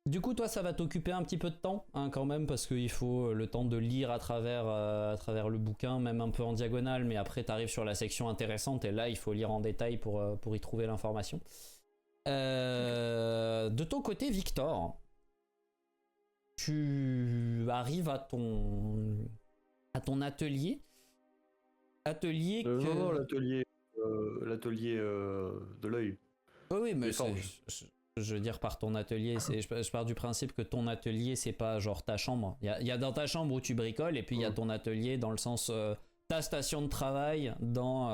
Du coup, toi, ça va t'occuper un petit peu de temps, hein, quand même, parce qu'il faut le temps de lire à travers le bouquin, même un peu en diagonale, mais après, t'arrives sur la section intéressante, et là, il faut lire en détail pour y trouver l'information. De ton côté, Victor, tu arrives à ton atelier. Non, l'atelier de l'œil. oui, mais Les forges. je veux dire par ton atelier, je pars du principe que ton atelier c'est pas genre ta chambre. Il y a dans ta chambre où tu bricoles et puis il y a ton atelier dans le sens ta station de travail dans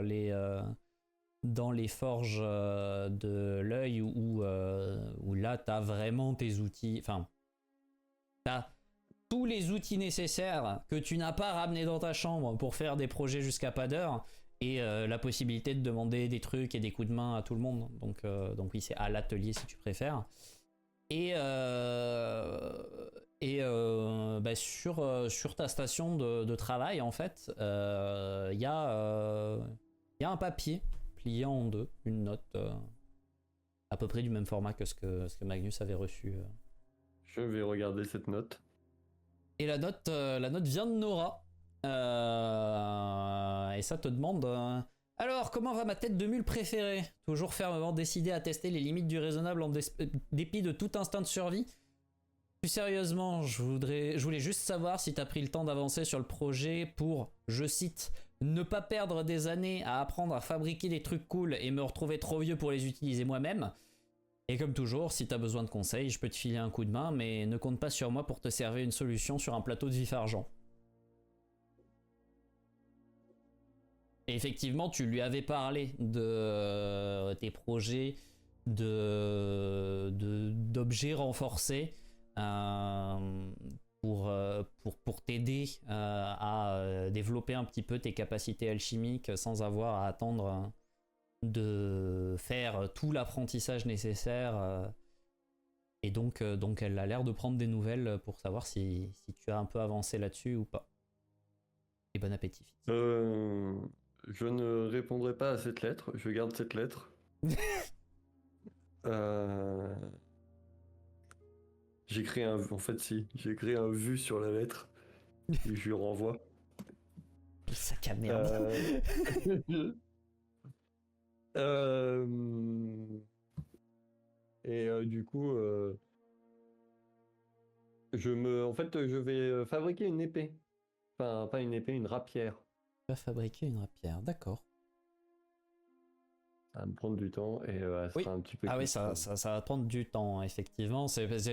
les forges de l'œil où là t'as vraiment tes outils, enfin t'as tous les outils nécessaires que tu n'as pas ramenés dans ta chambre pour faire des projets jusqu'à pas d'heure. Et la possibilité de demander des trucs et des coups de main à tout le monde. Donc oui, c'est à l'atelier si tu préfères. Et sur ta station de travail, en fait, il y a un papier plié en deux, une note à peu près du même format que ce que Magnus avait reçu. Je vais regarder cette note. Et la note vient de Nora. Et ça te demande alors comment va ma tête de mule préférée, toujours fermement décidé à tester les limites du raisonnable en dépit de tout instinct de survie. Plus sérieusement, je voulais juste savoir si t'as pris le temps d'avancer sur le projet pour, je cite, ne pas perdre des années à apprendre à fabriquer des trucs cool et me retrouver trop vieux pour les utiliser moi-même. Et comme toujours, si t'as besoin de conseils, je peux te filer un coup de main, mais ne compte pas sur moi pour te servir une solution sur un plateau de vif-argent. Et effectivement, tu lui avais parlé de tes projets d'objets renforcés pour t'aider à développer un petit peu tes capacités alchimiques sans avoir à attendre de faire tout l'apprentissage nécessaire. Et donc elle a l'air de prendre des nouvelles pour savoir si tu as un peu avancé là-dessus ou pas. Et bon appétit. Je ne répondrai pas à cette lettre, je garde cette lettre. J'ai créé un vu sur la lettre et je lui renvoie. Sac à merde. Du coup, je vais fabriquer une épée. Enfin, pas une épée, une rapière. Tu vas fabriquer une rapière, d'accord. Ça va me prendre du temps et elle sera un petit peu... Ah oui, ça va prendre du temps, effectivement.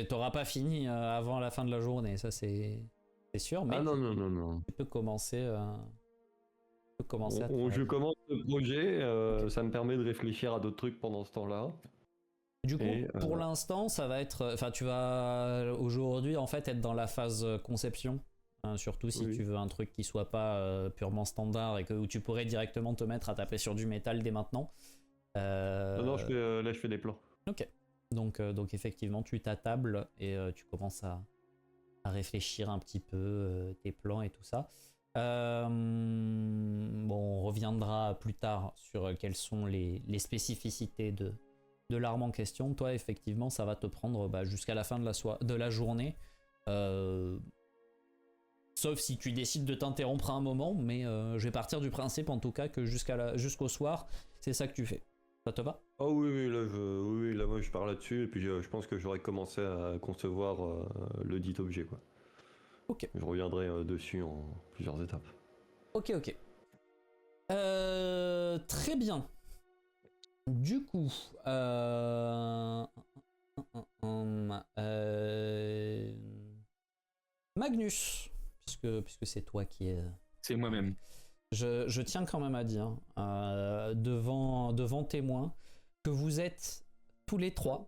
T'auras pas fini avant la fin de la journée, ça c'est sûr. Mais non. Tu peux commencer, je commence le projet, okay. Ça me permet de réfléchir à d'autres trucs pendant ce temps-là. Du coup, pour l'instant, ça va être... Enfin, tu vas aujourd'hui, en fait, être dans la phase conception. Surtout si tu veux un truc qui soit pas purement standard et où tu pourrais directement te mettre à taper sur du métal dès maintenant. Non, là je fais des plans. Ok. Donc effectivement, tu t'attables et tu commences à réfléchir un petit peu tes plans et tout ça. On reviendra plus tard sur quelles sont les spécificités de l'arme en question. Toi, effectivement, ça va te prendre jusqu'à la fin de la journée. Sauf si tu décides de t'interrompre à un moment, mais je vais partir du principe en tout cas que jusqu'au soir, c'est ça que tu fais. Ça te va ? Oh oui, là moi je pars là-dessus et puis je pense que j'aurais commencé à concevoir le dit objet, quoi. Ok. Je reviendrai dessus en plusieurs étapes. Ok. Très bien. Du coup, Magnus, puisque c'est toi qui est... C'est moi-même. Je tiens quand même à dire, devant témoins, que vous êtes tous les trois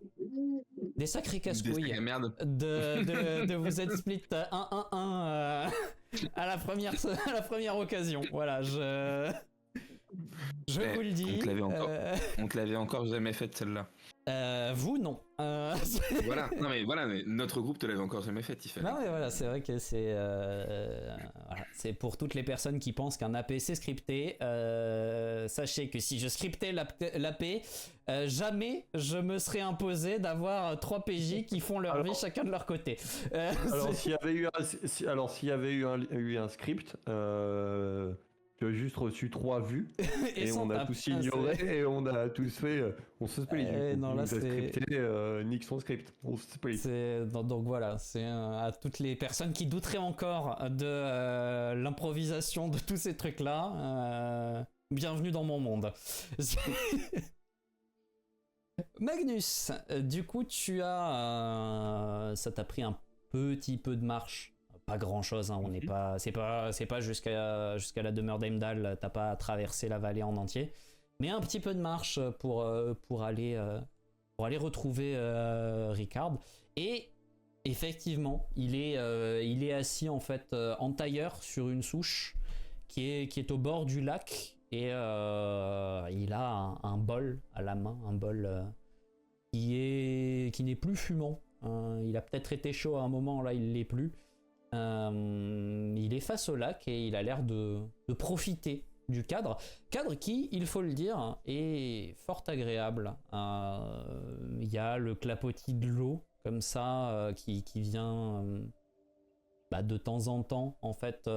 des sacrés casse-couilles de vous être split 1-1-1 à la première occasion. Voilà, je vous le dis. On te l'avait encore jamais faite celle-là. Vous non. Voilà, mais notre groupe te l'avait encore jamais fait, Tiffany. Non mais voilà, c'est vrai que c'est pour toutes les personnes qui pensent qu'un AP c'est scripté. Sachez que si je scriptais l'AP, jamais je me serais imposé d'avoir 3 PJ qui font leur vie chacun de leur côté. Alors s'il y avait eu un script. Tu as juste reçu 3 vues et on a tous ignoré et on a tous fait. On se split. Non, là c'est. Scripté, nique son script. On se split. Donc voilà, c'est à toutes les personnes qui douteraient encore de l'improvisation de tous ces trucs-là. Bienvenue dans mon monde. Magnus, du coup, ça t'a pris un petit peu de marche. Pas grand chose, hein, on n'est pas, c'est pas jusqu'à la demeure d'Heimdall, t'as pas traversé la vallée en entier, mais un petit peu de marche pour aller retrouver Ricard. Et effectivement, il est assis en fait en tailleur sur une souche qui est au bord du lac, et il a un bol à la main, un bol qui n'est plus fumant. Il a peut-être été chaud à un moment, là il l'est plus. Il est face au lac et il a l'air de profiter du cadre qui, il faut le dire, est fort agréable. Il y a le clapotis de l'eau comme ça qui vient de temps en temps en fait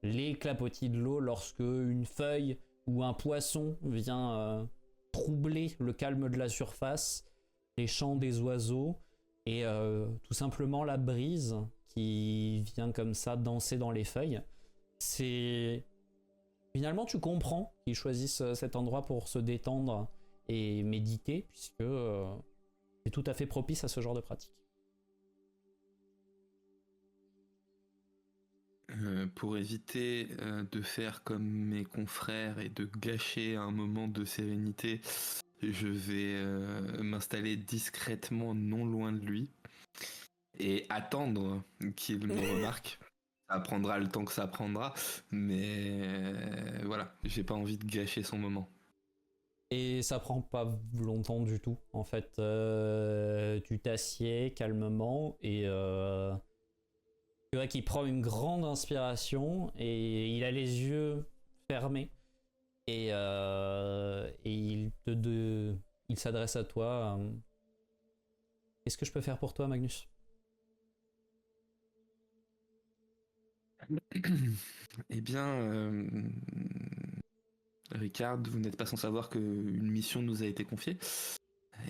les clapotis de l'eau lorsque une feuille ou un poisson vient troubler le calme de la surface, les chants des oiseaux et tout simplement la brise qui vient comme ça danser dans les feuilles. Finalement, tu comprends qu'ils choisissent cet endroit pour se détendre et méditer, puisque c'est tout à fait propice à ce genre de pratique. Pour éviter de faire comme mes confrères et de gâcher un moment de sérénité, je vais m'installer discrètement non loin de lui et attendre qu'il me remarque. Ça prendra le temps que ça prendra, mais voilà, j'ai pas envie de gâcher son moment. Et ça prend pas longtemps du tout. En fait, tu t'assieds calmement et tu vois qu'il prend une grande inspiration et il a les yeux fermés et il s'adresse à toi. Qu'est-ce que je peux faire pour toi, Magnus? Eh bien, Ricard, vous n'êtes pas sans savoir qu'une mission nous a été confiée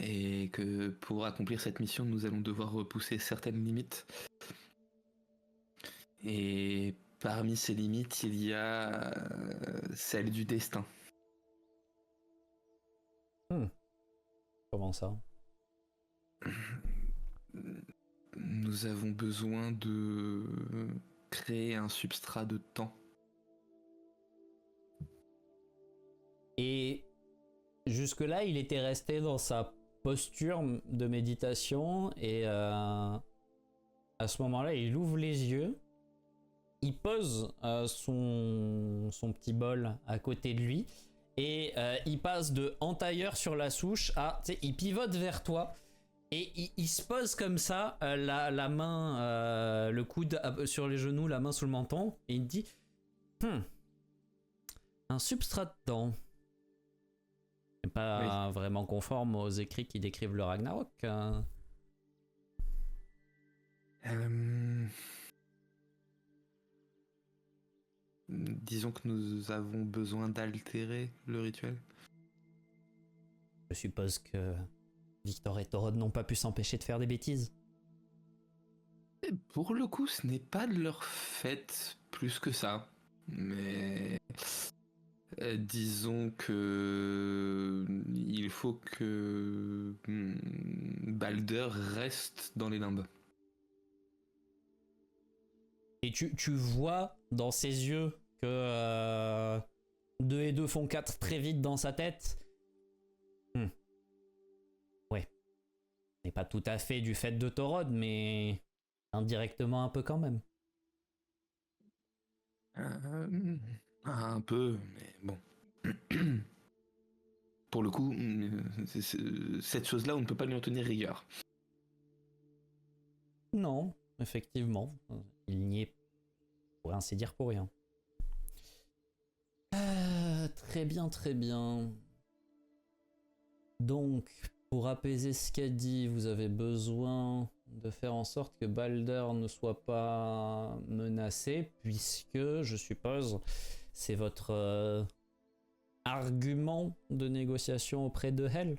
et que pour accomplir cette mission, nous allons devoir repousser certaines limites. Et parmi ces limites, il y a celle du destin. Comment ça? Nous avons besoin de créer un substrat de temps. Et jusque-là, il était resté dans sa posture de méditation et à ce moment-là, il ouvre les yeux, il pose son petit bol à côté de lui et il passe de entailleur sur la souche à, tu sais, il pivote vers toi et il se pose comme ça, la main, le coude sur les genoux, la main sous le menton, et il dit un substrat de temps. C'est pas vraiment conforme aux écrits qui décrivent le Ragnarok. Disons que nous avons besoin d'altérer le rituel. Je suppose que Victor et Torod n'ont pas pu s'empêcher de faire des bêtises. Et pour le coup, ce n'est pas de leur fait plus que ça. Mais disons que il faut que Balder reste dans les limbes. Et tu vois dans ses yeux que 2 et 2 font 4 très vite dans sa tête. Ouais. Ce n'est pas tout à fait du fait de Torod, mais indirectement un peu quand même. Un peu, mais bon. Pour le coup, cette chose-là, on ne peut pas lui en tenir rigueur. Non, effectivement. Il n'y est, pour ainsi dire, pour rien. Très bien, très bien. Donc, pour apaiser ce qu'a dit, vous avez besoin de faire en sorte que Balder ne soit pas menacé, puisque, je suppose, c'est votre argument de négociation auprès de Hel.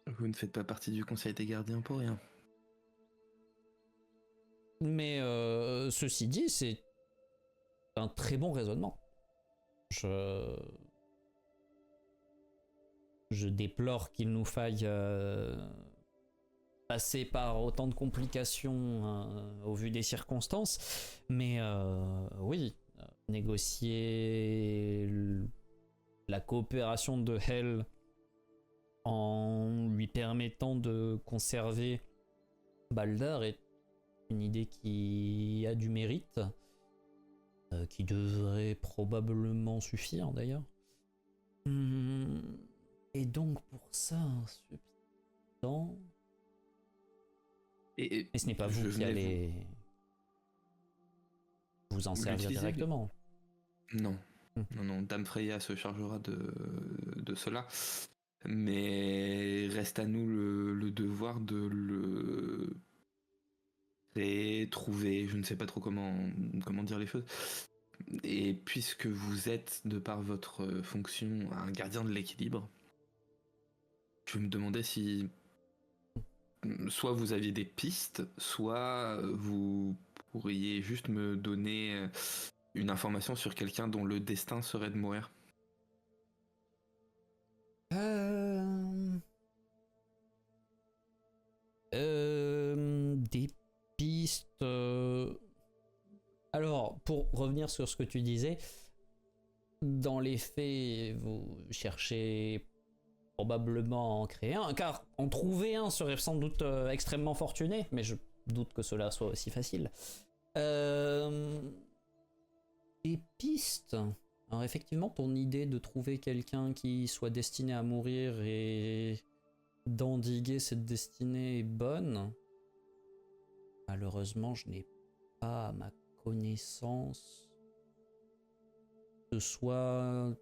Vous ne faites pas partie du Conseil des Gardiens pour rien. Mais ceci dit, c'est un très bon raisonnement. je déplore qu'il nous faille passer par autant de complications au vu des circonstances, mais oui, négocier la coopération de Hell en lui permettant de conserver Baldar est une idée qui a du mérite, qui devrait probablement suffire d'ailleurs. Et donc pour ça, cependant... Et ce n'est pas vous qui allez vous en servir directement. Non. Non, Dame Freya se chargera de cela. Mais reste à nous le devoir de le trouver, je ne sais pas trop comment dire les choses. Et puisque vous êtes, de par votre fonction, un gardien de l'équilibre, je me demandais si soit vous aviez des pistes, soit vous pourriez juste me donner une information sur quelqu'un dont le destin serait de mourir. Des pistes. Alors, pour revenir sur ce que tu disais, dans les faits, vous cherchez probablement à en créer un, car en trouver un serait sans doute extrêmement fortuné, mais je doute que cela soit aussi facile. Des pistes. Alors effectivement, ton idée de trouver quelqu'un qui soit destiné à mourir et d'endiguer cette destinée est bonne. Malheureusement, je n'ai pas à ma connaissance de soit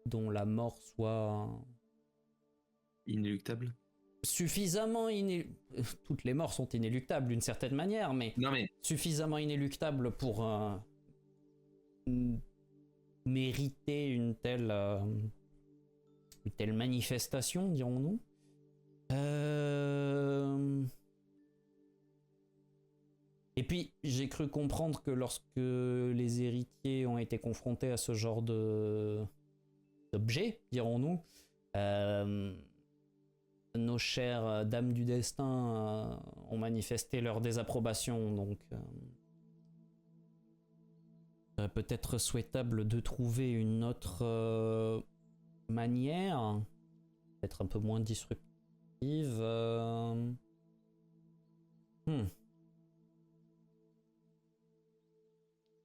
dont la mort soit inéluctable. Suffisamment toutes les morts sont inéluctables d'une certaine manière, mais suffisamment inéluctables pour mériter une telle manifestation, dirons-nous. Et puis j'ai cru comprendre que lorsque les héritiers ont été confrontés à ce genre d'objet, dirons-nous, nos chères dames du destin ont manifesté leur désapprobation, donc peut-être souhaitable de trouver une autre manière, peut-être un peu moins disruptive.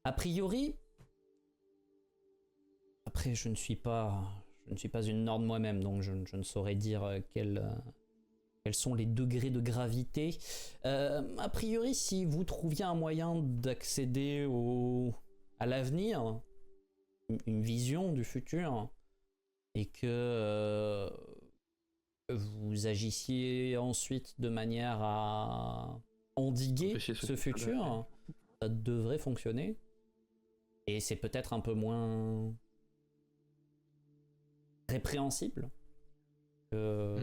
A priori, après je ne suis pas une Nord moi-même, donc je ne saurais dire quels sont les degrés de gravité. A priori, si vous trouviez un moyen d'accéder à l'avenir, une vision du futur, et que vous agissiez ensuite de manière à endiguer ce futur, ça devrait fonctionner. Et c'est peut-être un peu moins répréhensible que...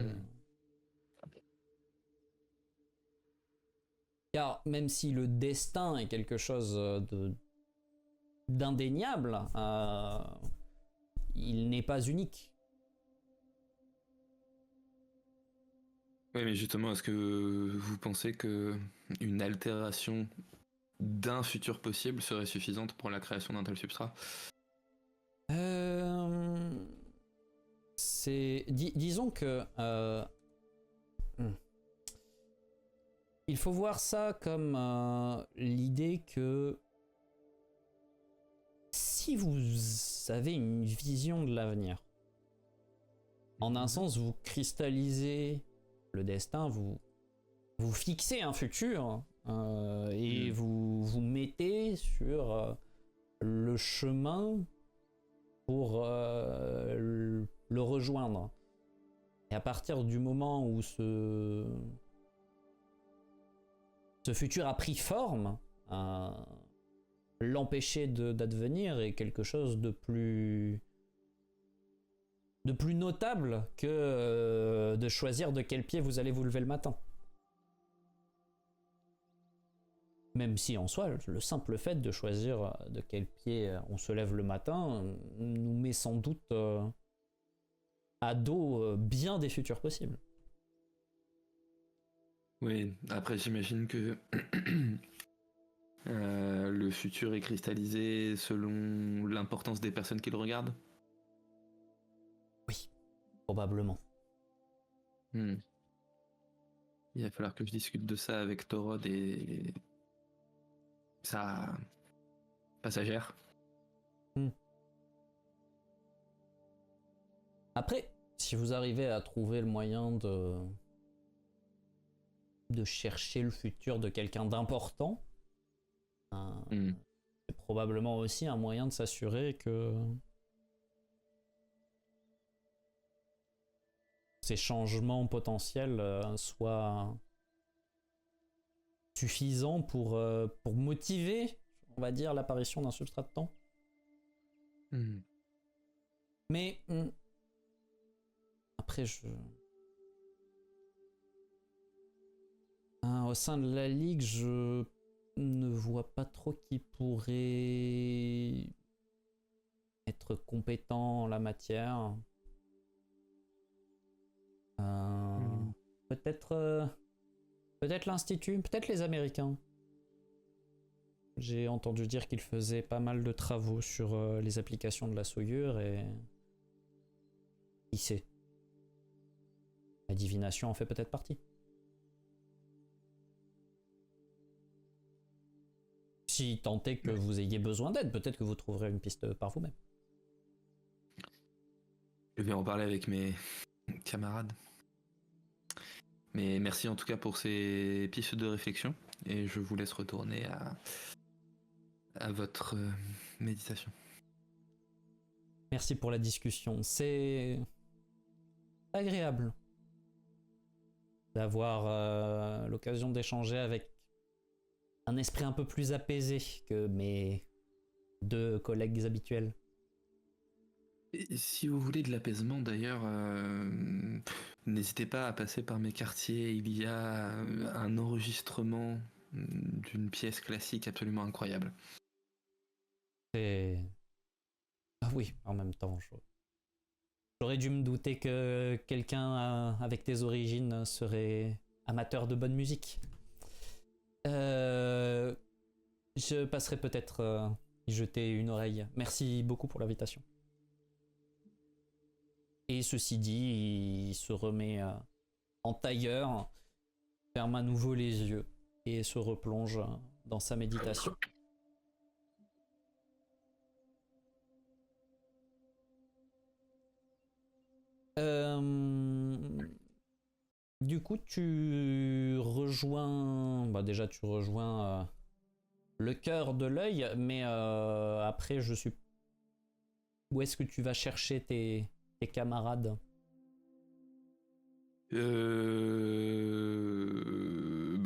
Car même si le destin est quelque chose d'indéniable, il n'est pas unique. Oui, mais justement, est-ce que vous pensez que une altération d'un futur possible serait suffisante pour la création d'un tel substrat? Disons que il faut voir ça comme l'idée que si vous avez une vision de l'avenir, en un sens vous cristallisez le destin, vous fixez un futur et vous mettez sur le chemin pour le rejoindre. Et à partir du moment où ce futur a pris forme, l'empêcher d'advenir est quelque chose de plus notable que de choisir de quel pied vous allez vous lever le matin. Même si en soi, le simple fait de choisir de quel pied on se lève le matin nous met sans doute à dos bien des futurs possibles. Oui, après j'imagine que le futur est cristallisé selon l'importance des personnes qui le regardent. Oui, probablement. Il va falloir que je discute de ça avec Torod et sa passagère. Après, si vous arrivez à trouver le moyen de chercher le futur de quelqu'un d'important, c'est probablement aussi un moyen de s'assurer que ces changements potentiels soient suffisants pour motiver, on va dire, l'apparition d'un substrat de temps. Mais après, au sein de la Ligue, je ne vois pas trop qui pourrait être compétent en la matière. Peut-être l'Institut, peut-être les Américains. J'ai entendu dire qu'ils faisaient pas mal de travaux sur les applications de la souillure et... Qui sait? La divination en fait peut-être partie. Si tant est que vous ayez besoin d'aide, peut-être que vous trouverez une piste par vous-même. Je vais en parler avec mes camarades. Mais merci en tout cas pour ces pistes de réflexion et je vous laisse retourner à votre méditation. Merci pour la discussion. C'est agréable d'avoir l'occasion d'échanger avec un esprit un peu plus apaisé que mes deux collègues habituels. Et si vous voulez de l'apaisement d'ailleurs, n'hésitez pas à passer par mes quartiers. Il y a un enregistrement d'une pièce classique absolument incroyable. Ah oui, en même temps, j'aurais dû me douter que quelqu'un avec tes origines serait amateur de bonne musique. Je passerai peut-être y jeter une oreille. Merci beaucoup pour l'invitation. Et ceci dit, il se remet en tailleur, ferme à nouveau les yeux et se replonge dans sa méditation. Du coup, tu rejoins... déjà, tu rejoins le cœur de l'œil, mais après, je suis... Où est-ce que tu vas chercher tes camarades?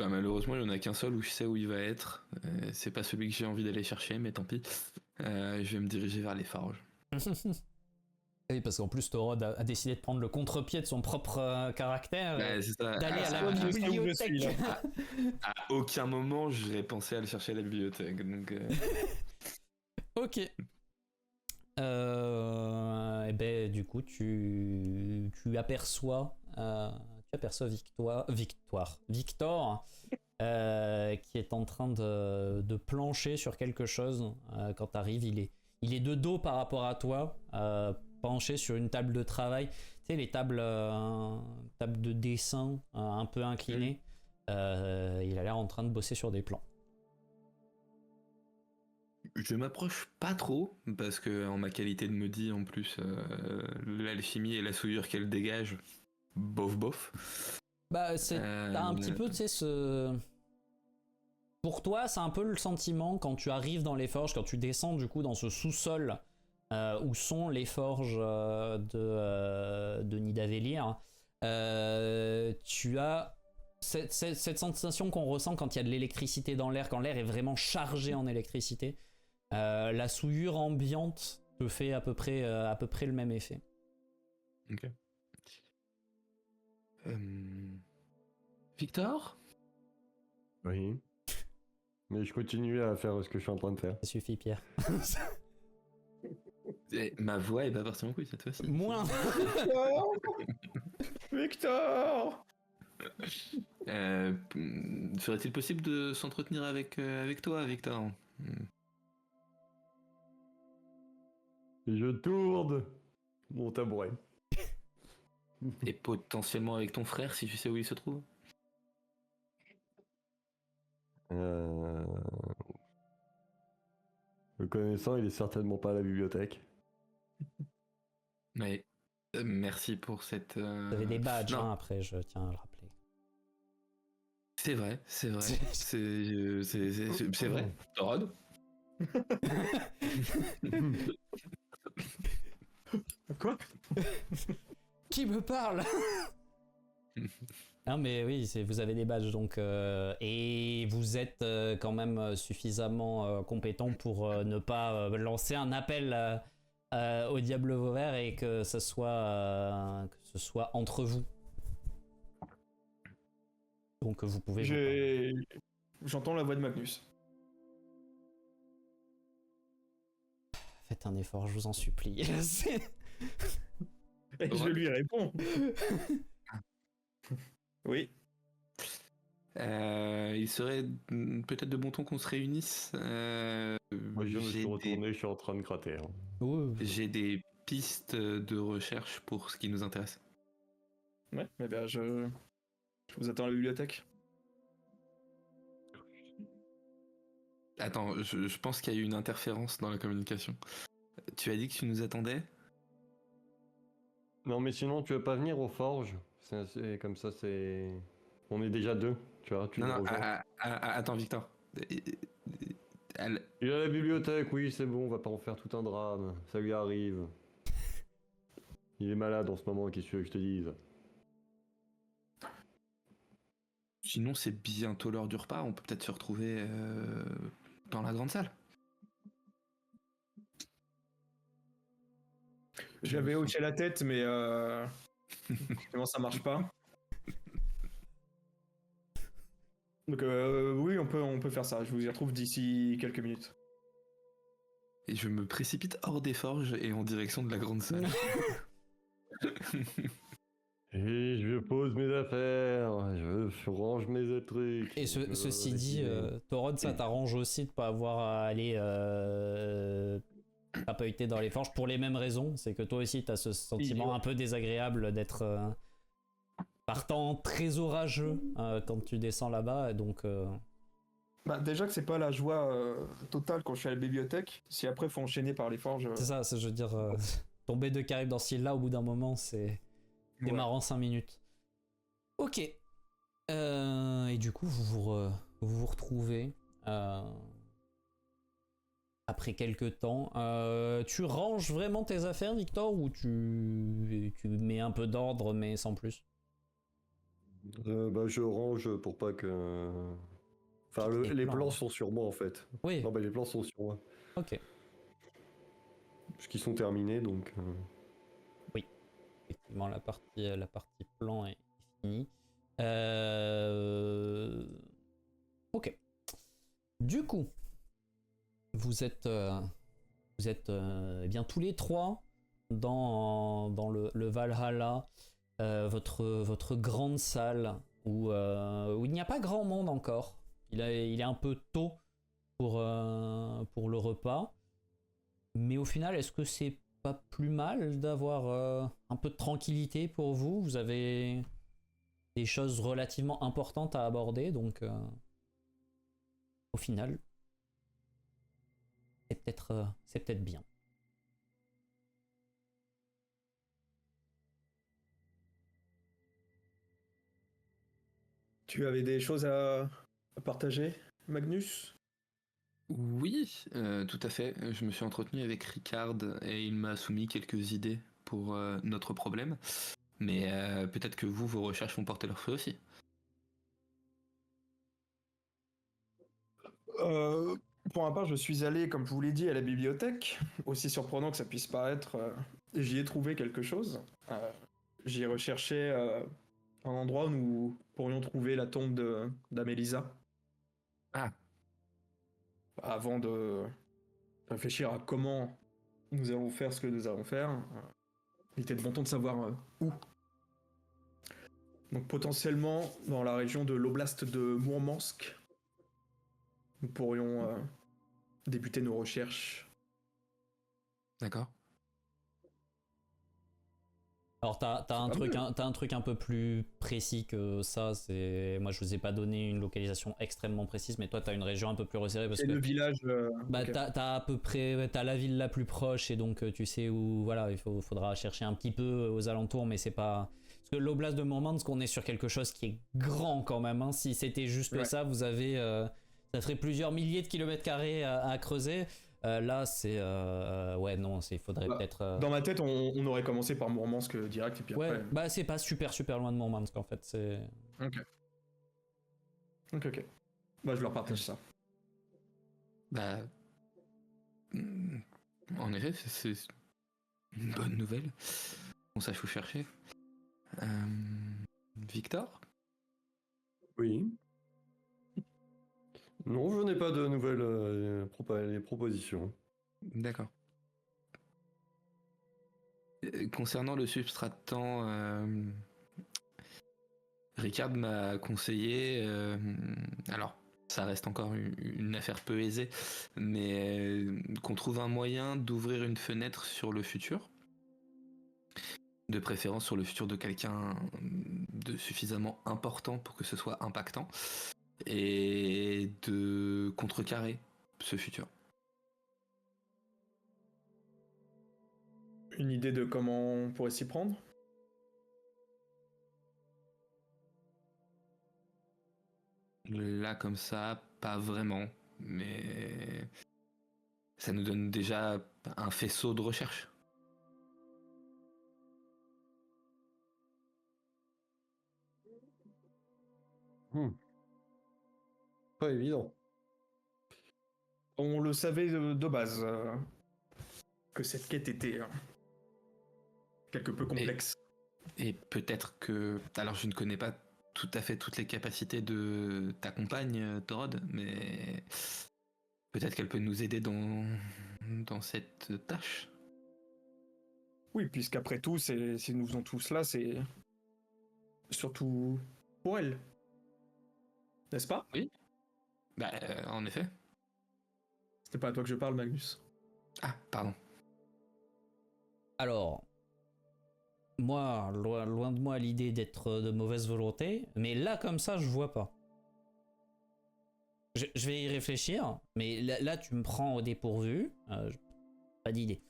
Malheureusement, il n'y en a qu'un seul où je sais où il va être. C'est pas celui que j'ai envie d'aller chercher, mais tant pis. Je vais me diriger vers les forges. Oui, parce qu'en plus, Torod a décidé de prendre le contre-pied de son propre caractère, d'aller à la bibliothèque. À aucun moment, j'aurais pensé à aller chercher à la bibliothèque. Donc, Ok. Du coup, tu aperçois Victor, qui est en train de plancher sur quelque chose. Quand tu arrives, il est de dos par rapport à toi, penché sur une table de travail. Tu sais, les tables de dessin un peu inclinées. Il a l'air en train de bosser sur des plans. Je m'approche pas trop, parce que en ma qualité de maudit, en plus, l'alchimie et la souillure qu'elle dégage, bof. T'as un petit peu, tu sais, Pour toi, c'est un peu le sentiment quand tu arrives dans les forges, quand tu descends du coup dans ce sous-sol où sont les forges de Nidavellir. Tu as cette sensation qu'on ressent quand il y a de l'électricité dans l'air, quand l'air est vraiment chargé en électricité. La souillure ambiante te fait à peu près le même effet. Ok. Victor ? Oui. Mais je continue à faire ce que je suis en train de faire. Ça suffit, Pierre. Ma voix est pas forcément cool cette fois-ci. Moins. Victor. Serait-il possible de s'entretenir avec toi, Victor? Je tourne mon tabouret. Et potentiellement avec ton frère, si tu sais où il se trouve? Le connaissant, il est certainement pas à la bibliothèque. Mais merci pour cette... Vous avez des badges, hein, après, je tiens à le rappeler. C'est vrai. C'est vrai. Rod? Quoi? Qui me parle? Non mais oui, vous avez des badges donc et vous êtes quand même suffisamment compétent pour ne pas lancer un appel au diable vauvert et que ce soit entre vous. Donc vous pouvez. J'entends la voix de Magnus. Faites un effort, je vous en supplie. Et je lui réponds. Oui. Il serait peut-être de bon ton qu'on se réunisse. Moi, je me suis retourné, je suis en train de gratter. Hein. J'ai des pistes de recherche pour ce qui nous intéresse. Ouais, mais ben je vous attends à la bibliothèque. Attends, je pense qu'il y a eu une interférence dans la communication. Tu as dit que tu nous attendais? Non, mais sinon, tu veux pas venir aux forges? C'est comme ça, c'est... On est déjà deux, tu vois. Non, attends, Victor. Il est à la bibliothèque, oui, c'est bon, on va pas en faire tout un drame. Ça lui arrive. Il est malade en ce moment, qu'est-ce que tu veux que je te dise? Sinon, c'est bientôt l'heure du repas, on peut peut-être se retrouver dans la grande salle. J'avais hoché la tête, mais comment ça marche pas. Donc oui, on peut faire ça. Je vous y retrouve d'ici quelques minutes. Et je me précipite hors des forges et en direction de la grande salle. Et je pose mes affaires, je range mes trucs. Et ceci dit, Torod, ça t'arrange aussi de pas avoir à aller papoter dans les forges pour les mêmes raisons. C'est que toi aussi, t'as ce sentiment un peu désagréable d'être partant très orageux quand tu descends là-bas. Donc, bah, déjà que c'est pas la joie totale quand je suis à la bibliothèque. Si après faut enchaîner par les forges. C'est ça, je veux dire, tomber de Caraïbes dans ce style-là, au bout d'un moment, c'est marrant 5 minutes. Ok. Et du coup, vous vous retrouvez après quelques temps. Tu ranges vraiment tes affaires, Victor, ou tu mets un peu d'ordre, mais sans plus? Bah, je range pour pas que... Enfin, les plans sont sur moi, en fait. Oui. Non, bah, les plans sont sur moi. Ok. Parce qu'ils sont terminés, donc... Oui. Effectivement, la partie plan est finie. Ok. Du coup, vous êtes bien tous les trois dans le Valhalla, votre grande salle où il n'y a pas grand monde encore. Il est un peu tôt pour le repas, mais au final, est-ce que c'est pas plus mal d'avoir un peu de tranquillité pour vous? Vous avez des choses relativement importantes à aborder, donc au final, c'est peut-être bien. Tu avais des choses à partager, Magnus? Oui, tout à fait. Je me suis entretenu avec Ricard et il m'a soumis quelques idées pour notre problème. Mais peut-être que vos recherches vont porter leurs fruits aussi. Pour ma part, je suis allé, comme je vous l'ai dit, à la bibliothèque. Aussi surprenant que ça puisse paraître, j'y ai trouvé quelque chose. J'y ai recherché un endroit où nous pourrions trouver la tombe d'Amélisa. Ah. Avant de réfléchir à comment Nous allons faire ce que nous allons faire. Il était de bon ton de savoir où. Donc potentiellement dans la région de l'oblast de Mourmansk, nous pourrions débuter nos recherches. D'accord. Alors t'as un truc un peu plus précis que ça. Moi je vous ai pas donné une localisation extrêmement précise, mais toi t'as une région un peu plus resserrée parce que le village. okay. T'as à peu près t'as la ville la plus proche et donc tu sais où voilà faudra chercher un petit peu aux alentours, mais c'est pas parce que l'oblast de Mourmansk on est sur quelque chose qui est grand quand même. Hein. Si c'était juste ça, vous avez ça ferait plusieurs milliers de kilomètres carrés à creuser. Là, c'est ouais, non, il faudrait peut-être. Dans ma tête, on aurait commencé par Mourmansk direct et puis ouais, après. Bah, c'est pas super loin de Mourmansk en fait. C'est. Ok. Bah, je leur partage ça. Bah, en effet, c'est une bonne nouvelle. On sache où chercher. Victor ? Oui. Non, je n'ai pas de nouvelles propositions. D'accord. Concernant le substrat de temps, Ricard m'a conseillé, alors ça reste encore une affaire peu aisée, mais qu'on trouve un moyen d'ouvrir une fenêtre sur le futur, de préférence sur le futur de quelqu'un de suffisamment important pour que ce soit impactant, et de contrecarrer ce futur. Une idée de comment on pourrait s'y prendre ? Là, comme ça, pas vraiment, mais ça nous donne déjà un faisceau de recherche. Pas évident. On le savait de base, que cette quête était quelque peu complexe. Et peut-être que... Alors, je ne connais pas tout à fait toutes les capacités de ta compagne, Torod, mais peut-être qu'elle peut nous aider dans cette tâche. Oui, puisqu'après tout, si nous faisons tout cela, c'est surtout pour elle. N'est-ce pas ? Oui. Bah, en effet. C'était pas à toi que je parle, Magnus. Ah, pardon. Alors, moi, loin de moi l'idée d'être de mauvaise volonté, mais là, comme ça, je vois pas. Je vais y réfléchir, mais là tu me prends au dépourvu. Pas d'idée.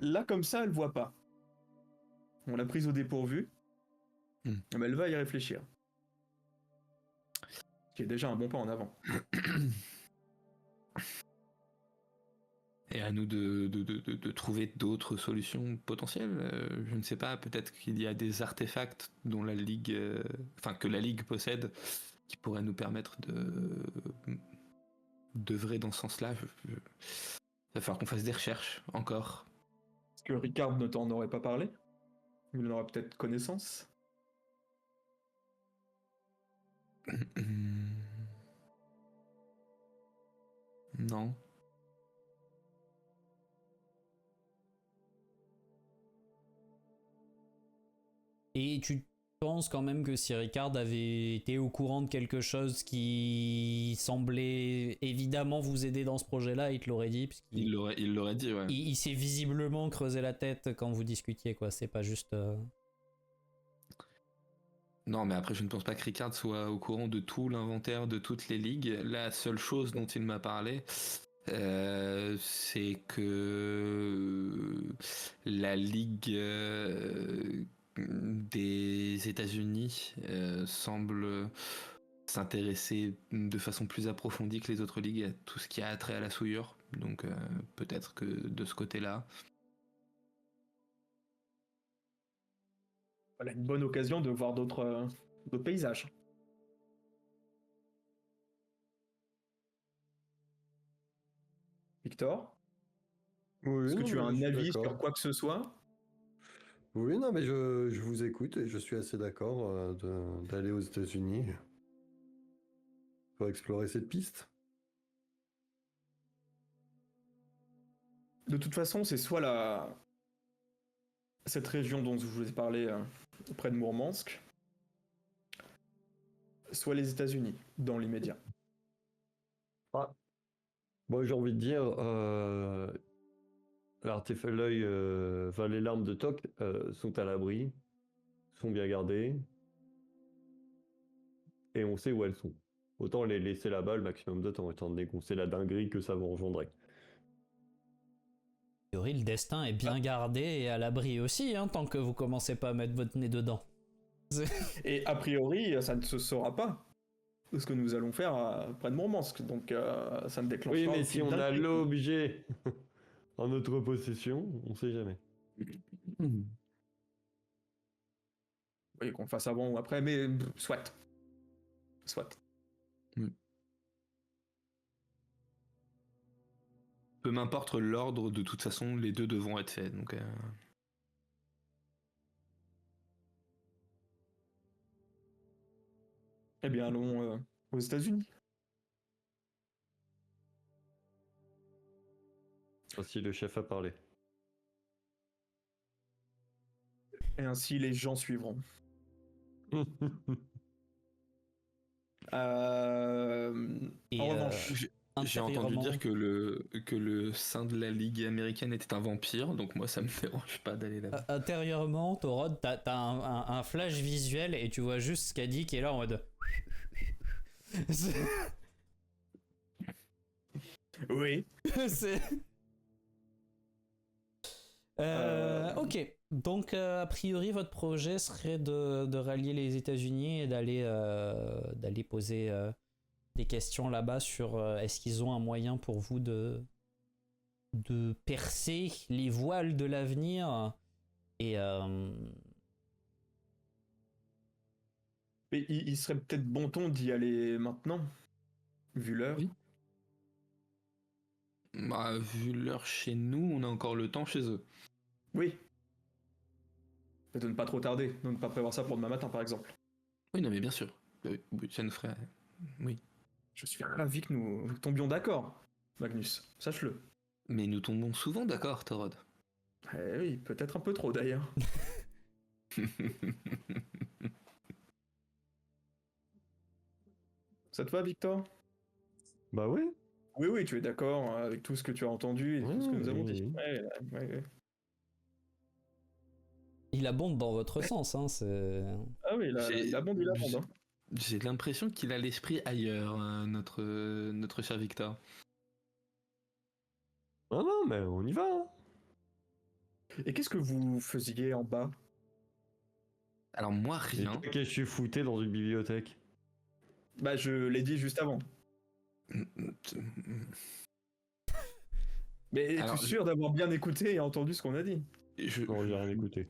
Là, comme ça, elle voit pas. On l'a prise au dépourvu. Mais elle va y réfléchir. Ce qui est déjà un bon pas en avant. Et à nous de trouver d'autres solutions potentielles. Je ne sais pas, peut-être qu'il y a des artefacts dont la Ligue, que la Ligue possède, qui pourraient nous permettre d'œuvrer dans ce sens-là. Il va falloir qu'on fasse des recherches encore. Est-ce que Ricard ne t'en aurait pas parlé ? Il en aurait peut-être connaissance ? Non. Et tu penses quand même que si Ricard avait été au courant de quelque chose qui semblait évidemment vous aider dans ce projet-là, il te l'aurait dit, il l'aurait dit, ouais. Il s'est visiblement creusé la tête quand vous discutiez, quoi. C'est pas juste... Non, mais après, je ne pense pas que Ricard soit au courant de tout l'inventaire de toutes les ligues. La seule chose dont il m'a parlé, c'est que la Ligue des États-Unis semble s'intéresser de façon plus approfondie que les autres ligues à tout ce qui a trait à la souillure. Donc peut-être que de ce côté-là... Voilà une bonne occasion de voir d'autres paysages. Victor ? Oui, Est-ce que tu as un avis d'accord sur quoi que ce soit ? Oui, non, mais je vous écoute et je suis assez d'accord d'aller aux États-Unis pour explorer cette piste. De toute façon, c'est soit cette région dont je vous ai parlé, près de Mourmansk, soit les États-Unis, dans l'immédiat. Moi, j'ai envie de dire, l'œil, les larmes de Toc sont à l'abri, sont bien gardées, et on sait où elles sont. Autant les laisser là-bas le maximum de temps, étant donné qu'on sait la dinguerie que ça va engendrer. A priori, le destin est bien gardé et à l'abri aussi, hein, tant que vous commencez pas à mettre votre nez dedans. Et a priori, ça ne se saura pas ce que nous allons faire près de Mourmansk, donc ça ne déclenchera Oui, mais aucune si on a dinguerie. l'objet en notre possession, on sait jamais. Oui, qu'on le fasse avant ou après, mais soit. Peu m'importe l'ordre, de toute façon, les deux devront être faits. Donc, Eh bien, allons aux États-Unis. Si le chef a parlé. Et ainsi, les gens suivront. En revanche, j'ai entendu dire que le sein de la Ligue américaine était un vampire, donc moi ça me dérange pas d'aller là-bas. Intérieurement, Torod, t'as un flash visuel et tu vois juste Skadi qui est là en mode. oui. C'est. Ok, donc a priori votre projet serait de rallier les États-Unis et d'aller poser des questions là-bas sur est-ce qu'ils ont un moyen pour vous de percer les voiles de l'avenir et Mais il serait peut-être bon ton d'y aller maintenant, vu l'heure. Oui. Bah, vu l'heure chez nous, on a encore le temps chez eux. Oui. Et de ne pas trop tarder, de ne pas prévoir ça pour demain matin, par exemple. Oui, non, mais bien sûr. Oui, ça nous ferait. Oui. Je suis ravi que nous tombions d'accord, Magnus, sache-le. Mais nous tombons souvent d'accord, Torod. Eh oui, peut-être un peu trop d'ailleurs. Ça te va, Victor? Bah oui. Oui, tu es d'accord avec tout ce que tu as entendu et tout ce que nous avons dit. Ouais. il abonde dans votre sens, hein, c'est. Ah oui, il abonde. Hein. J'ai l'impression qu'il a l'esprit ailleurs, notre cher Victor. Ah non, mais on y va. Hein. Et qu'est-ce que vous faisiez en bas? Alors moi, rien. Et qu'est-ce que je suis fouté dans une bibliothèque? Bah, je l'ai dit juste avant. Mais es-tu sûr d'avoir bien écouté et entendu ce qu'on a dit? Non, j'ai rien écouté.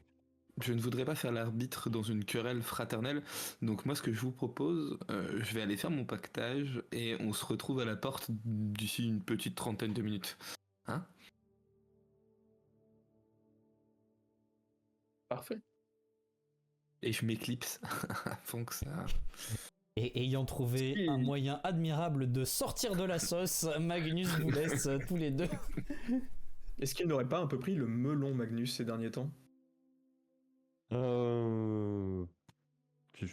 Je ne voudrais pas faire l'arbitre dans une querelle fraternelle, donc moi ce que je vous propose, je vais aller faire mon pactage et on se retrouve à la porte d'ici une petite trentaine de minutes. Hein? Parfait. Et je m'éclipse avant que ça... Et ayant trouvé un moyen admirable de sortir de la sauce, Magnus vous laisse tous les deux. Est-ce qu'il n'aurait pas un peu pris le melon, Magnus, ces derniers temps?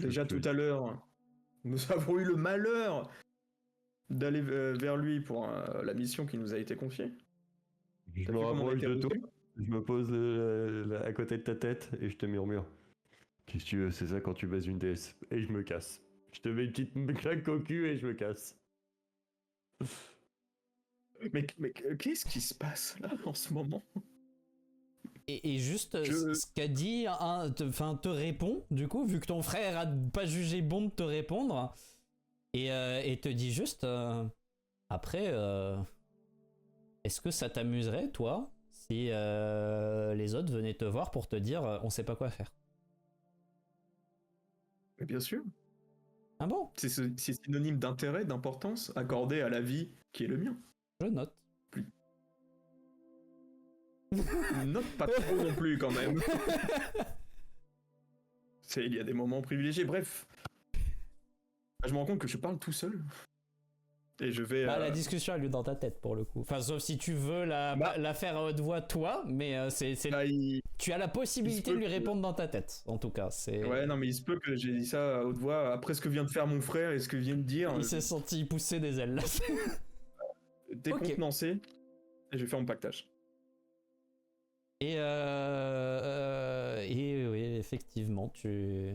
Déjà tout à l'heure, nous avons eu le malheur d'aller vers lui pour la mission qui nous a été confiée. Je me rapproche de toi, je me pose à côté de ta tête et je te murmure. Qu'est-ce que tu veux, c'est ça quand tu baises une déesse. Et je me casse. Je te mets une petite claque au cul et je me casse. Mais qu'est-ce qui se passe là en ce moment? Et juste ce qu'a dit, te répond, du coup, vu que ton frère a pas jugé bon de te répondre, et te dit juste, après, est-ce que ça t'amuserait, toi, si les autres venaient te voir pour te dire, on sait pas quoi faire? Mais bien sûr. Ah bon? C'est synonyme d'intérêt, d'importance accordée à la vie qui est le mien. Je note. Note pas trop non plus quand même. Il y a des moments privilégiés, bref. Je me rends compte que je parle tout seul. Et je vais. La discussion a lieu dans ta tête pour le coup. Enfin, sauf si tu veux la faire à haute voix toi, mais tu as la possibilité de lui répondre dans ta tête. En tout cas, c'est. Ouais, non, mais il se peut que j'ai dit ça à haute voix après ce que vient de faire mon frère et ce que vient de dire. Il s'est senti pousser des ailes là. Décontenancé. Et je vais faire mon pactage. Et oui, effectivement, tu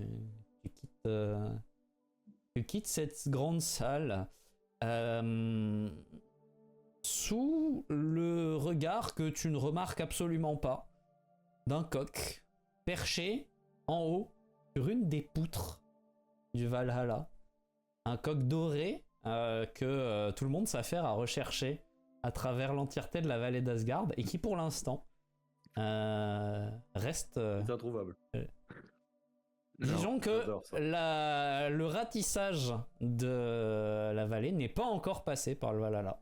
quittes cette grande salle. Sous le regard que tu ne remarques absolument pas d'un coq perché en haut sur une des poutres du Valhalla. Un coq doré que tout le monde s'affaire à rechercher à travers l'entièreté de la vallée d'Asgard et qui pour l'instant reste introuvable. Disons que le ratissage de la vallée n'est pas encore passé par le Valhalla.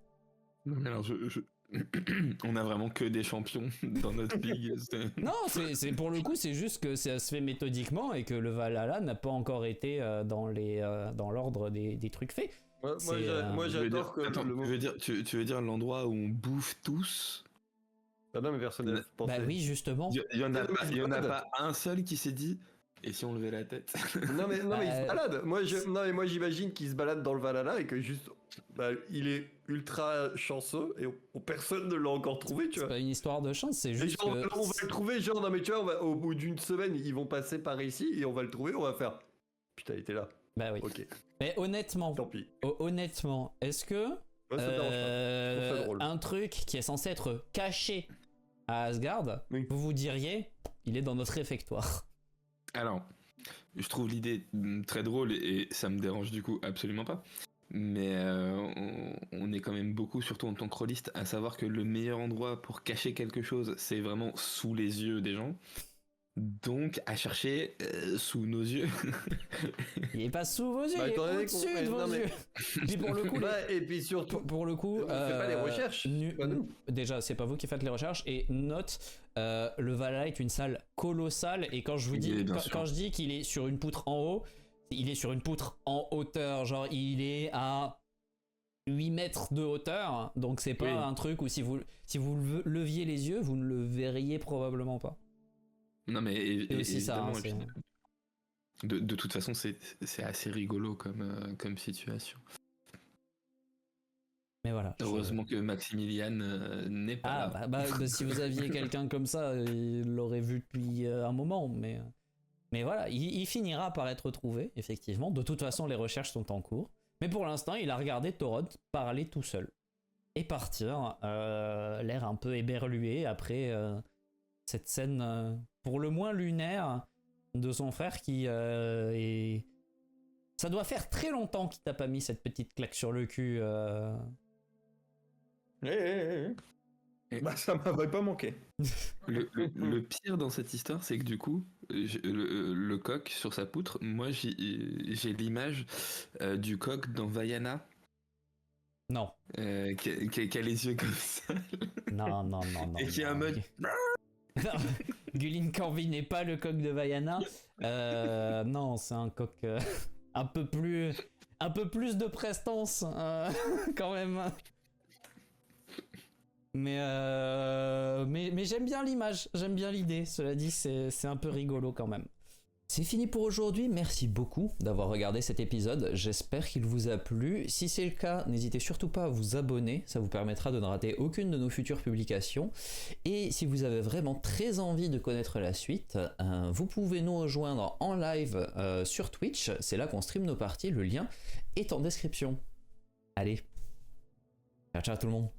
Alors on a vraiment que des champions dans notre ligue. Non, c'est pour le coup, c'est juste que ça se fait méthodiquement et que le Valhalla n'a pas encore été dans l'ordre des trucs faits. Moi j'adore que... Attends, tu veux dire l'endroit où on bouffe tous? Ah non mais personne n'a pensé. Bah oui, justement. Il y en a pas un seul qui s'est dit... Et si on levait la tête? Non mais il se balade. Moi j'imagine qu'il se balade dans le Valhalla et que juste il est ultra chanceux et personne ne l'a encore trouvé, tu vois. C'est pas une histoire de chance, c'est juste on va le trouver, genre non mais tu vois, au bout d'une semaine ils vont passer par ici et on va le trouver, on va faire putain il était là. Bah oui. Ok. Mais honnêtement, tant pis. Honnêtement, est-ce que un truc qui est censé être caché à Asgard, oui, vous diriez, il est dans notre réfectoire? Alors, je trouve l'idée très drôle et ça me dérange du coup absolument pas. Mais on est quand même beaucoup, surtout en tant que rôliste, à savoir que le meilleur endroit pour cacher quelque chose, c'est vraiment sous les yeux des gens. Donc, à chercher sous nos yeux. Il est pas sous vos yeux, il est au-dessus de vos yeux. Puis pour le coup, et puis surtout, pour le coup, on fait pas les recherches. Déjà, c'est pas vous qui faites les recherches. Et note, le Valhalla est une salle colossale. Et quand je vous dis, quand je dis qu'il est sur une poutre en haut, il est sur une poutre en hauteur. Genre, il est à 8 mètres de hauteur. Donc, c'est pas un truc où si vous leviez les yeux, vous ne le verriez probablement pas. Non mais c'est aussi ça. Hein, de toute façon, c'est assez rigolo comme situation. Mais voilà. Heureusement que Maximilian n'est pas là. Bah, si vous aviez quelqu'un comme ça, il l'aurait vu depuis un moment. Mais voilà, il finira par être trouvé, effectivement. De toute façon, les recherches sont en cours. Mais pour l'instant, il a regardé Torod parler tout seul. Et partir, l'air un peu éberlué après cette scène... pour le moins lunaire de son frère qui est... Ça doit faire très longtemps qu'il t'a pas mis cette petite claque sur le cul. Bah ça m'avait pas manqué. Le pire dans cette histoire, c'est que du coup, le coq sur sa poutre, moi j'ai l'image du coq dans Vaiana. Non. Qui a les yeux comme ça. Non. Et qui a un mode... Gulin Corvi n'est pas le coq de Vaiana. Non, c'est un coq un peu plus de prestance quand même. Mais j'aime bien l'image, j'aime bien l'idée. Cela dit, c'est un peu rigolo quand même. C'est fini pour aujourd'hui, merci beaucoup d'avoir regardé cet épisode, j'espère qu'il vous a plu. Si c'est le cas, n'hésitez surtout pas à vous abonner, ça vous permettra de ne rater aucune de nos futures publications. Et si vous avez vraiment très envie de connaître la suite, vous pouvez nous rejoindre en live sur Twitch, c'est là qu'on stream nos parties, le lien est en description. Allez, ciao tout le monde.